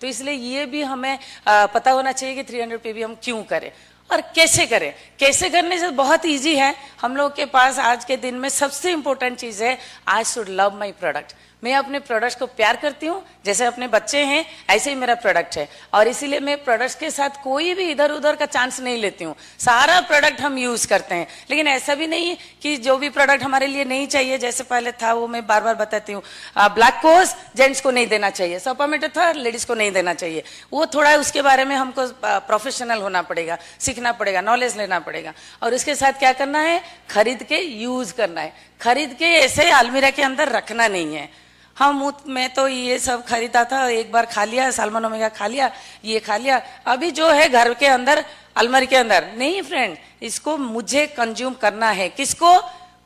तो इसलिए ये भी हमें पता होना चाहिए कि 300 पीवी हम क्यों करें और कैसे करें। कैसे करने से बहुत इजी है। हम लोग के पास आज के दिन में सबसे इंपॉर्टेंट चीज है, I should love my product. मैं अपने प्रोडक्ट्स को प्यार करती हूँ, जैसे अपने बच्चे हैं ऐसे ही मेरा प्रोडक्ट है, और इसीलिए मैं प्रोडक्ट्स के साथ कोई भी इधर उधर का चांस नहीं लेती हूँ। सारा प्रोडक्ट हम यूज करते हैं, लेकिन ऐसा भी नहीं कि जो भी प्रोडक्ट हमारे लिए नहीं चाहिए, जैसे पहले था वो मैं बार बार बताती हूँ, ब्लैक कोर्स जेंट्स को नहीं देना चाहिए, सपामेटर लेडीज को नहीं देना चाहिए। वो थोड़ा उसके बारे में हमको प्रोफेशनल होना पड़ेगा, सीखना पड़ेगा, नॉलेज लेना पड़ेगा। और उसके साथ क्या करना है, खरीद के यूज करना है। खरीद के ऐसे अलमीरा के अंदर रखना नहीं है। मैं तो ये सब खरीदा था, एक बार खा लिया, सालमन ओमेगा खा लिया, ये खा लिया, अभी जो है घर के अंदर अलमारी के अंदर नहीं फ्रेंड, इसको मुझे कंज्यूम करना है। किसको?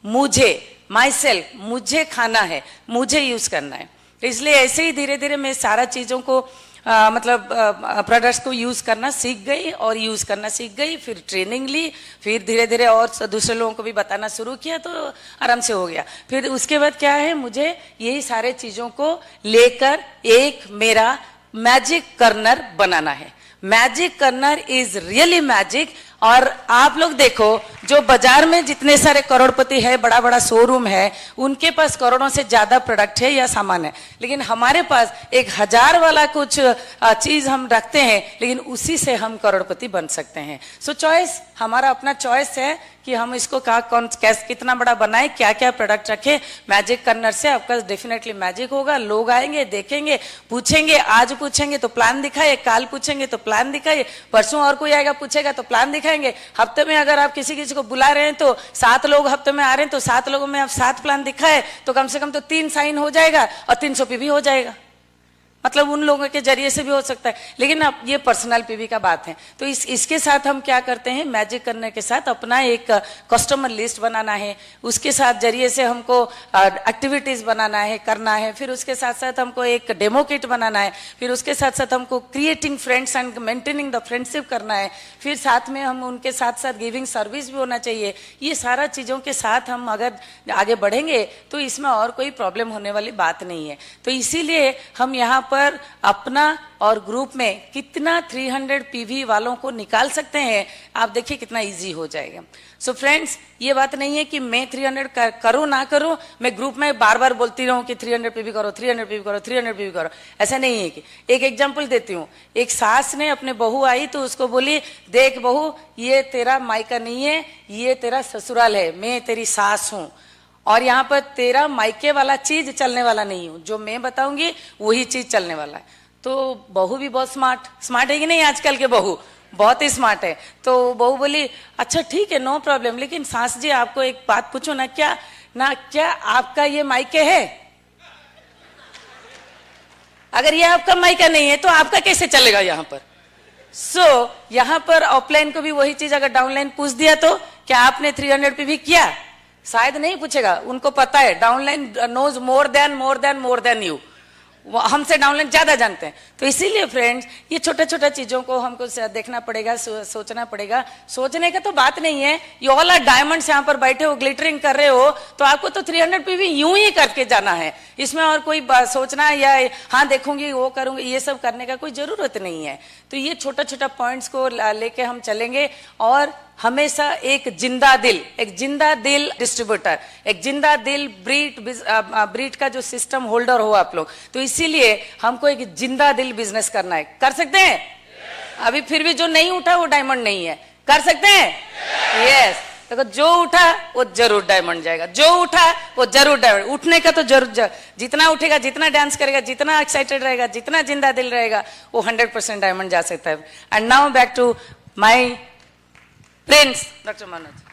मुझे, माई सेल्फ, मुझे खाना है, मुझे यूज करना है। इसलिए ऐसे ही धीरे धीरे मैं सारा चीजों को प्रोडक्ट्स को यूज करना सीख गई और यूज करना सीख गई, फिर ट्रेनिंग ली, फिर धीरे धीरे और दूसरे लोगों को भी बताना शुरू किया, तो आराम से हो गया। फिर उसके बाद क्या है, मुझे यही सारे चीजों को लेकर एक मेरा मैजिक कर्नर बनाना है। Magic corner is really magic. और आप लोग देखो, जो बाजार में जितने सारे करोड़पति है, बड़ा बड़ा शोरूम है, उनके पास करोड़ों से ज्यादा प्रोडक्ट है या सामान है, लेकिन हमारे पास 1000 वाला कुछ चीज हम रखते हैं, लेकिन उसी से हम करोड़पति बन सकते हैं। सो चॉइस, हमारा अपना चॉइस है कि हम इसको कितना बड़ा बनाए, क्या क्या प्रोडक्ट रखे। मैजिक कर्नर से आपका डेफिनेटली मैजिक होगा। लोग आएंगे, देखेंगे, पूछेंगे, आज पूछेंगे तो प्लान दिखाए, काल पूछेंगे तो प्लान दिखाए, परसों और कोई आएगा पूछेगा तो प्लान दिखाएंगे। हफ्ते में अगर आप किसी को बुला रहे हैं तो 7 लोग हफ्ते में आ रहे हैं तो 7 लोगों में आप 7 प्लान दिखाए तो कम से कम तो 3 साइन हो जाएगा और 300 पीवी हो जाएगा। मतलब उन लोगों के जरिए से भी हो सकता है, लेकिन अब ये पर्सनल पीवी का बात है। तो इसके साथ हम क्या करते हैं, मैजिक करने के साथ अपना एक कस्टमर लिस्ट बनाना है, उसके साथ जरिए से हमको एक्टिविटीज बनाना है, करना है। फिर उसके साथ साथ हमको एक डेमो किट बनाना है। फिर उसके साथ साथ हमको creating friends and maintaining the friendship करना है। फिर साथ में हम उनके साथ साथ गिविंग सर्विस भी होना चाहिए। ये सारा चीजों के साथ हम अगर आगे बढ़ेंगे तो इसमें और कोई प्रॉब्लम होने वाली बात नहीं है। तो इसीलिए हम यहाँ पर अपना और ग्रुप में कितना 300 पीवी वालों को निकाल सकते हैं, आप देखिए कितना इजी हो जाएगा। सो फ्रेंड्स, ये बात नहीं है कि मैं 300 करूं ना करूं, मैं ग्रुप में बार बार बोलती रहूं कि 300 पीवी करो, 300 पीवी करो, 300 पीवी करो। ऐसा नहीं है। कि एक एग्जांपल देती हूँ, एक सास ने अपने बहू आई तो उसको बोली, देख बहू, ये तेरा मायका नहीं है, ये तेरा ससुराल है, मैं तेरी सास हूं, और यहाँ पर तेरा मायके वाला चीज चलने वाला नहीं हूं, जो मैं बताऊंगी वही चीज चलने वाला है। तो बहू भी बहुत स्मार्ट है कि नहीं, आजकल के बहू बहुत ही स्मार्ट है। तो बहू बोली, अच्छा ठीक है, नो प्रॉब्लम, लेकिन सास जी आपको एक बात पूछो ना, क्या आपका ये मायके है? अगर ये आपका मायका नहीं है तो आपका कैसे चलेगा यहाँ पर? सो यहाँ पर ऑफलाइन को भी वही चीज अगर डाउनलाइन पूछ दिया तो क्या आपने 300 पे भी किया? शायद नहीं पूछेगा, उनको पता है downline knows more than you, हमसे डाउनलाइन ज्यादा जानते हैं। तो इसीलिए फ्रेंड्स ये छोटा छोटा चीजों को हमको देखना पड़ेगा, सोचना पड़ेगा। सोचने का तो बात नहीं है, ये ऑल आर डायमंड्स यहाँ पर बैठे हो, ग्लिटरिंग कर रहे हो, तो आपको तो 300 पे भी यूं ही करके जाना है। इसमें और कोई सोचना या हाँ देखूंगी वो करूंगी, ये सब करने का कोई जरूरत नहीं है। तो ये छोटा छोटा पॉइंट्स को लेके हम चलेंगे और हमेशा एक जिंदा दिल डिस्ट्रीब्यूटर, एक जिंदा दिल ब्रीड का जो सिस्टम होल्डर हो आप लोग। तो इसीलिए हमको एक जिंदा दिल बिजनेस करना है। कर सकते हैं? अभी फिर भी जो नहीं उठा वो डायमंड नहीं है। कर सकते हैं? यस। देखो जो उठा वो जरूर डायमंड जाएगा, जो उठा वो जरूर डायमंड। उठने का तो जरूर, जितना उठेगा, जितना डांस करेगा, जितना एक्साइटेड रहेगा, जितना जिंदा दिल रहेगा, वो 100% डायमंड जा सकता है। And now back to my prince doctor Manoj.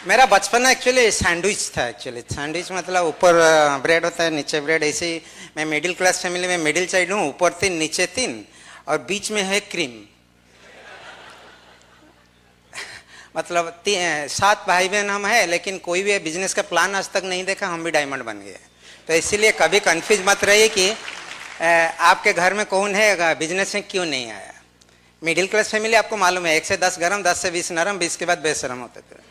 मेरा बचपन एक्चुअली सैंडविच था। एक्चुअली सैंडविच मतलब ऊपर ब्रेड होता है, नीचे ब्रेड। ऐसे ही मैं मिडिल क्लास फैमिली में मिडिल चाइल्ड हूँ, ऊपर 3 नीचे 3 और बीच में है क्रीम। मतलब 7 भाई बहन हम हैं, लेकिन कोई भी बिजनेस का प्लान आज तक नहीं देखा, हम भी डायमंड बन गए। तो इसीलिए कभी कंफ्यूज मत रहिए कि आपके घर में कौन है, बिजनेस में क्यों नहीं आया। मिडिल क्लास फैमिली आपको मालूम है 1 से 10 गरम, 10 से 20 नरम, 20 के बाद बेशरम होते थे।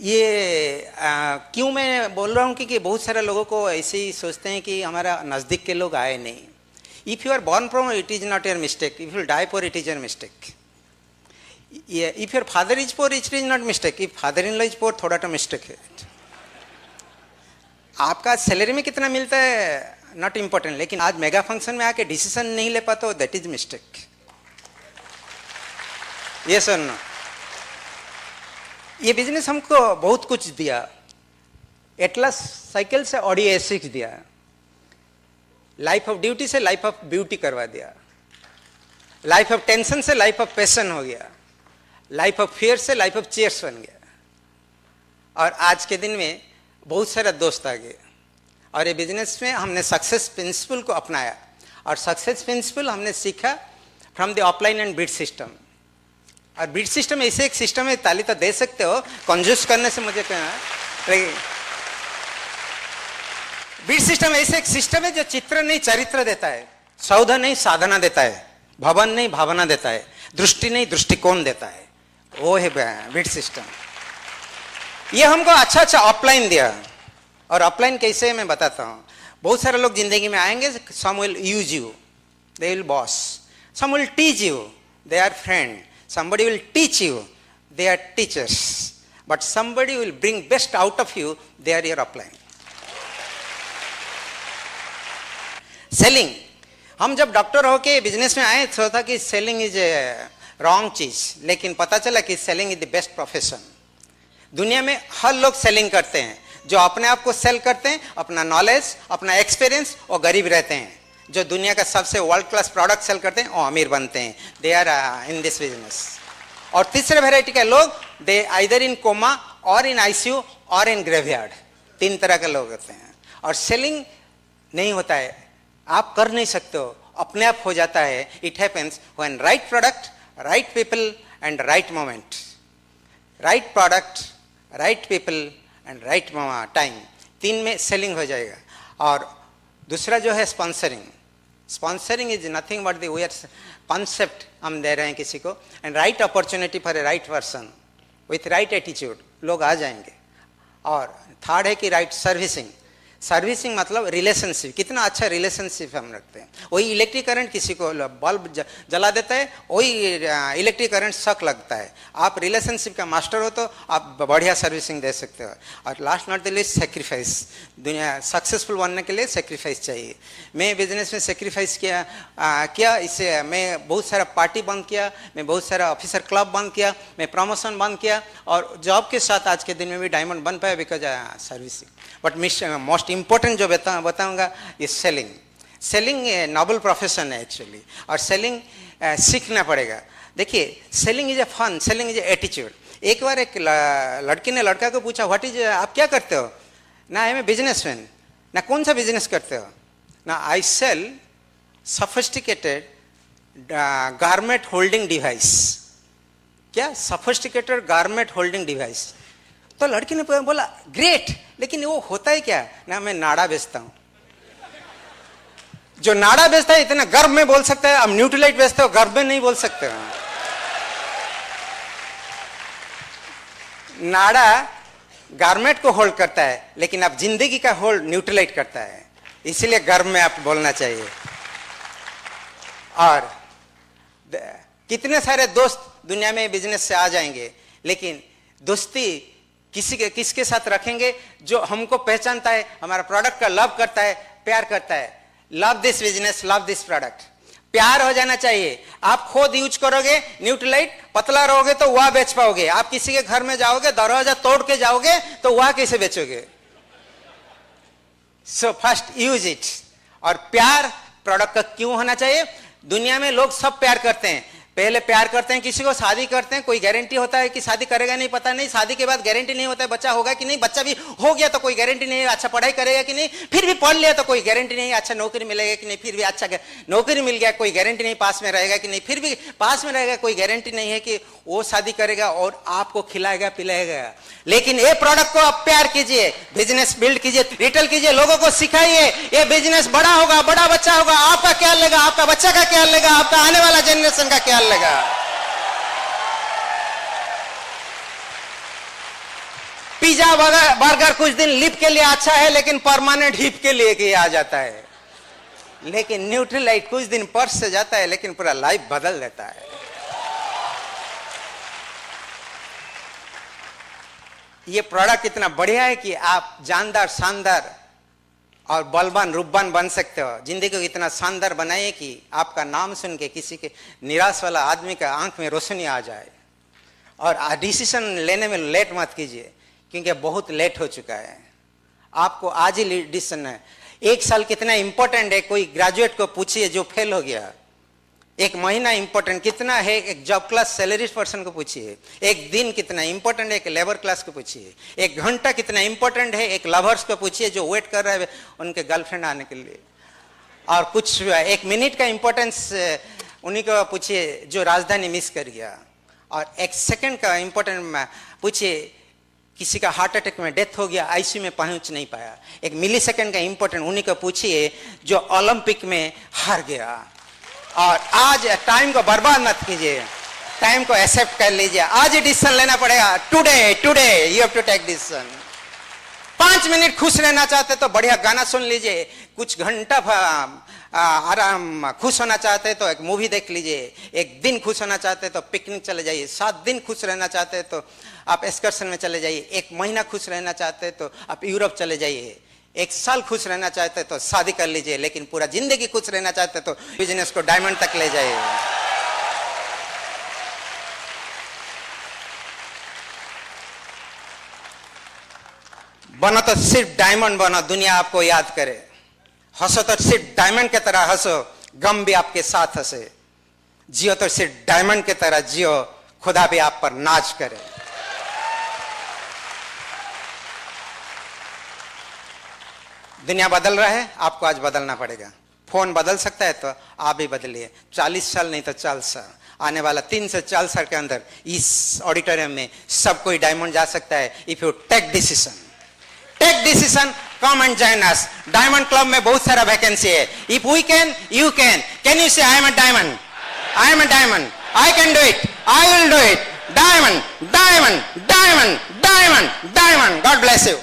ये क्यों मैं बोल रहा हूँ कि बहुत सारे लोगों को ऐसे ही सोचते हैं कि हमारा नज़दीक के लोग आए नहीं। If you are born from it is not your mistake, if you die for it is your mistake. If your father is poor it is not mistake, if father in law is poor थोड़ा तो mistake है। आपका salary में कितना मिलता है not important, लेकिन आज मेगा फंक्शन में आके डिसीजन नहीं ले पाते हो, दैट इज मिस्टेक। ये सर ये बिजनेस हमको बहुत कुछ दिया। एटलस साइकिल से ऑडी A6 दिया, लाइफ ऑफ ड्यूटी से लाइफ ऑफ ब्यूटी करवा दिया, लाइफ ऑफ टेंशन से लाइफ ऑफ पैशन हो गया, लाइफ ऑफ फियर से लाइफ ऑफ चीयर्स बन गया। और आज के दिन में बहुत सारे दोस्त आ गए और ये बिजनेस में हमने सक्सेस प्रिंसिपल को अपनाया। और सक्सेस प्रिंसिपल हमने सीखा from the offline and bid system. और बिड सिस्टम ऐसे एक सिस्टम है, ताली तो दे सकते हो, कंजूस करने से मुझे कहना। बिड सिस्टम ऐसे एक सिस्टम है जो चित्र नहीं चरित्र देता है, सौदा नहीं साधना देता है, भवन नहीं भावना देता है, दृष्टि नहीं दृष्टिकोण देता है। वो है बिड सिस्टम। ये हमको अच्छा अच्छा ऑफलाइन दिया। और ऑफलाइन कैसे मैं बताता हूँ। बहुत सारे लोग जिंदगी में आएंगे, some will use you, they will boss, some will teach you, they are friend, somebody will teach you, they are teachers, but somebody will bring best out of you, they are your upline. Selling, हम जब doctor होके business में आए तो था कि selling is wrong चीज, लेकिन पता चला कि selling is the best profession. दुनिया में हर लोग सेलिंग करते हैं, जो अपने आप को सेल करते हैं, अपना नॉलेज, अपना एक्सपीरियंस, और गरीब रहते हैं। जो दुनिया का सबसे वर्ल्ड क्लास प्रोडक्ट सेल करते हैं वो अमीर बनते हैं। They are in this business. और तीसरे वेराइटी के लोग, दे आइदर इन कोमा और इन आईसीयू और इन ग्रेवयार्ड। 3 तरह के लोग होते हैं। और सेलिंग नहीं होता है, आप कर नहीं सकते हो, अपने आप हो जाता है। It happens when right product, right people and right moment. Right product, right people and right time, 3 में सेलिंग हो जाएगा। और दूसरा जो है sponsoring. Sponsoring is nothing but the way concept हम दे रहे हैं किसी को, and right opportunity for a right person with right attitude, लोग आ जाएंगे। और थर्ड है कि राइट सर्विसिंग। सर्विसिंग मतलब रिलेशनशिप, कितना अच्छा रिलेशनशिप हम रखते हैं। वही इलेक्ट्रिक करंट किसी को बल्ब जला देता है, वही इलेक्ट्रिक करंट शॉक लगता है। आप रिलेशनशिप का मास्टर हो तो आप बढ़िया सर्विसिंग दे सकते हो। और last not the least sacrifice. दुनिया सक्सेसफुल बनने के लिए सेक्रीफाइस चाहिए। मैं बिजनेस में सेक्रीफाइस किया इससे मैं बहुत सारा पार्टी बंद किया, मैं बहुत सारा ऑफिसर क्लब बंद किया, मैं प्रमोशन बंद किया, और जॉब के साथ आज के दिन में भी डायमंड बन पाया because servicing. But most important जो बताऊंगा is selling. Selling noble profession है एक्चुअली, और सेलिंग सीखना पड़ेगा। देखिए, selling is a fun, selling is a attitude. एक बार एक लड़की ने लड़का को पूछा, व्हाट इज, आप क्या करते हो? ना आई एम ए बिजनेसमैन। ना कौन सा बिजनेस करते हो? ना I sell sophisticated garment holding device. क्या? Sophisticated garment holding device. तो लड़की ने बोला ग्रेट, लेकिन वो होता है क्या? ना मैं नाड़ा बेचता हूं। जो नाड़ा बेचता है इतना गर्व में बोल सकता है, अब न्यूट्रलाइट बेचते हो गर्व में नहीं बोल सकते हो। नाड़ा गारमेंट को होल्ड करता है, लेकिन अब जिंदगी का होल्ड न्यूट्रलाइट करता है, इसीलिए गर्व में आप बोलना चाहिए। और कितने सारे दोस्त दुनिया में बिजनेस से आ जाएंगे, लेकिन दोस्ती किसके साथ रखेंगे? जो हमको पहचानता है, हमारा प्रोडक्ट का लव करता है, प्यार करता है। Love this business, love this product. प्यार हो जाना चाहिए। आप खुद यूज करोगे न्यूट्रलाइट, पतला रहोगे तो वह बेच पाओगे। आप किसी के घर में जाओगे, दरवाजा तोड़ के जाओगे तो वह कैसे बेचोगे? So first use it. और प्यार प्रोडक्ट का क्यों होना चाहिए? दुनिया में लोग सब प्यार करते हैं। पहले प्यार करते हैं किसी को, शादी करते हैं, कोई गारंटी होता है कि शादी करेगा नहीं, पता नहीं। शादी के बाद गारंटी नहीं होता है बच्चा होगा कि नहीं, बच्चा भी हो गया तो कोई गारंटी नहीं है अच्छा पढ़ाई करेगा कि नहीं, फिर भी पढ़ लिया तो कोई गारंटी नहीं है अच्छा नौकरी मिलेगा कि नहीं, फिर भी अच्छा नौकरी मिल गया कोई गारंटी नहीं पास में रहेगा कि नहीं, फिर भी पास में रहेगा कोई गारंटी नहीं है कि वो शादी करेगा और आपको खिलाएगा पिलाएगा। लेकिन ये प्रोडक्ट को आप प्यार कीजिए, बिजनेस बिल्ड कीजिए, रिटेल कीजिए, लोगों को सिखाइए। ये बिजनेस बड़ा होगा, बड़ा बच्चा होगा, आपका ख्याल लेगा, आपका बच्चा का ख्याल लेगा, आपका आने वाला जनरेशन का ख्याल लेगा। पिज्जा बर्गर कुछ दिन लिप के लिए अच्छा है, लेकिन परमानेंट हिप के लिए आ जाता है। लेकिन न्यूट्रलाइट कुछ दिन पर्स से जाता है, लेकिन पूरा लाइफ बदल देता है। ये प्रोडक्ट इतना बढ़िया है कि आप जानदार, शानदार और बलवान, रूपवान बन सकते हो। जिंदगी को इतना शानदार बनाइए कि आपका नाम सुन के किसी के निराश वाला आदमी का आंख में रोशनी आ जाए। और डिसीजन लेने में लेट मत कीजिए, क्योंकि बहुत लेट हो चुका है। आपको आज ही डिसीजन है। एक साल कितना इंपॉर्टेंट है, कोई ग्रेजुएट को पूछिए जो फेल हो गया। एक महीना इंपॉर्टेंट कितना है, एक जॉब क्लास सैलरी पर्सन को पूछिए। एक दिन कितना इंपॉर्टेंट है, एक लेबर क्लास को पूछिए। एक घंटा कितना इंपॉर्टेंट है, एक लवर्स को पूछिए जो वेट कर रहा है उनके गर्लफ्रेंड आने के लिए। और कुछ एक मिनट का इंपॉर्टेंस उन्हीं को पूछिए जो राजधानी मिस कर गया। और एक सेकंड का इंपॉर्टेंट पूछिए किसी का हार्ट अटैक में डेथ हो गया, आईसीयू में पहुंच नहीं पाया। एक मिली सेकंड का इंपॉर्टेंट उन्हीं को पूछिए जो ओलंपिक में हार गया। और आज टाइम को बर्बाद मत कीजिए, टाइम को एक्सेप्ट कर लीजिए। आज ही डिसीजन लेना पड़ेगा। Today you have to take decision. 5 minute खुश रहना चाहते तो बढ़िया गाना सुन लीजिए। कुछ घंटा आराम खुश होना चाहते तो एक मूवी देख लीजिए। एक दिन खुश होना चाहते तो पिकनिक चले जाइए। 7 दिन खुश रहना चाहते तो आप एक्सकर्शन में चले जाइए। 1 महीना खुश रहना चाहते तो आप यूरोप चले जाइए। 1 साल खुश रहना चाहते तो शादी कर लीजिए। लेकिन पूरा जिंदगी खुश रहना चाहते तो बिजनेस को डायमंड तक ले जाइए। बनो तो सिर्फ डायमंड बनो, दुनिया आपको याद करे। हंसो तो सिर्फ डायमंड की तरह हंसो, गम भी आपके साथ हंसे। जियो तो सिर्फ डायमंड की तरह जियो, खुदा भी आप पर नाच करे। दुनिया बदल रहा है, आपको आज बदलना पड़ेगा। फोन बदल सकता है तो आप भी बदलिए। 40 साल नहीं तो 40 साल, आने वाला 3 से 4 साल के अंदर इस ऑडिटोरियम में सब कोई डायमंड जा सकता है। If you take decision, come and join us. Diamond club में बहुत सारा वैकेंसी है। If we can, you can. Can you say I am a diamond? I am a diamond. I can do it. I will do it. Diamond, diamond, diamond, diamond, diamond. God bless you.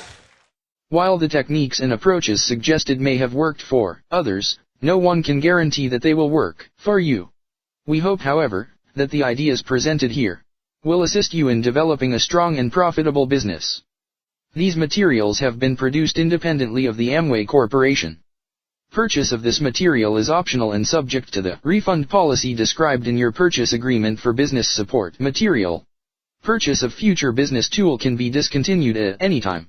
While the techniques and approaches suggested may have worked for others, no one can guarantee that they will work for you. We hope, however, that the ideas presented here will assist you in developing a strong and profitable business. These materials have been produced independently of the Amway Corporation. Purchase of this material is optional and subject to the refund policy described in your purchase agreement for business support material. Purchase of future business tool can be discontinued at any time.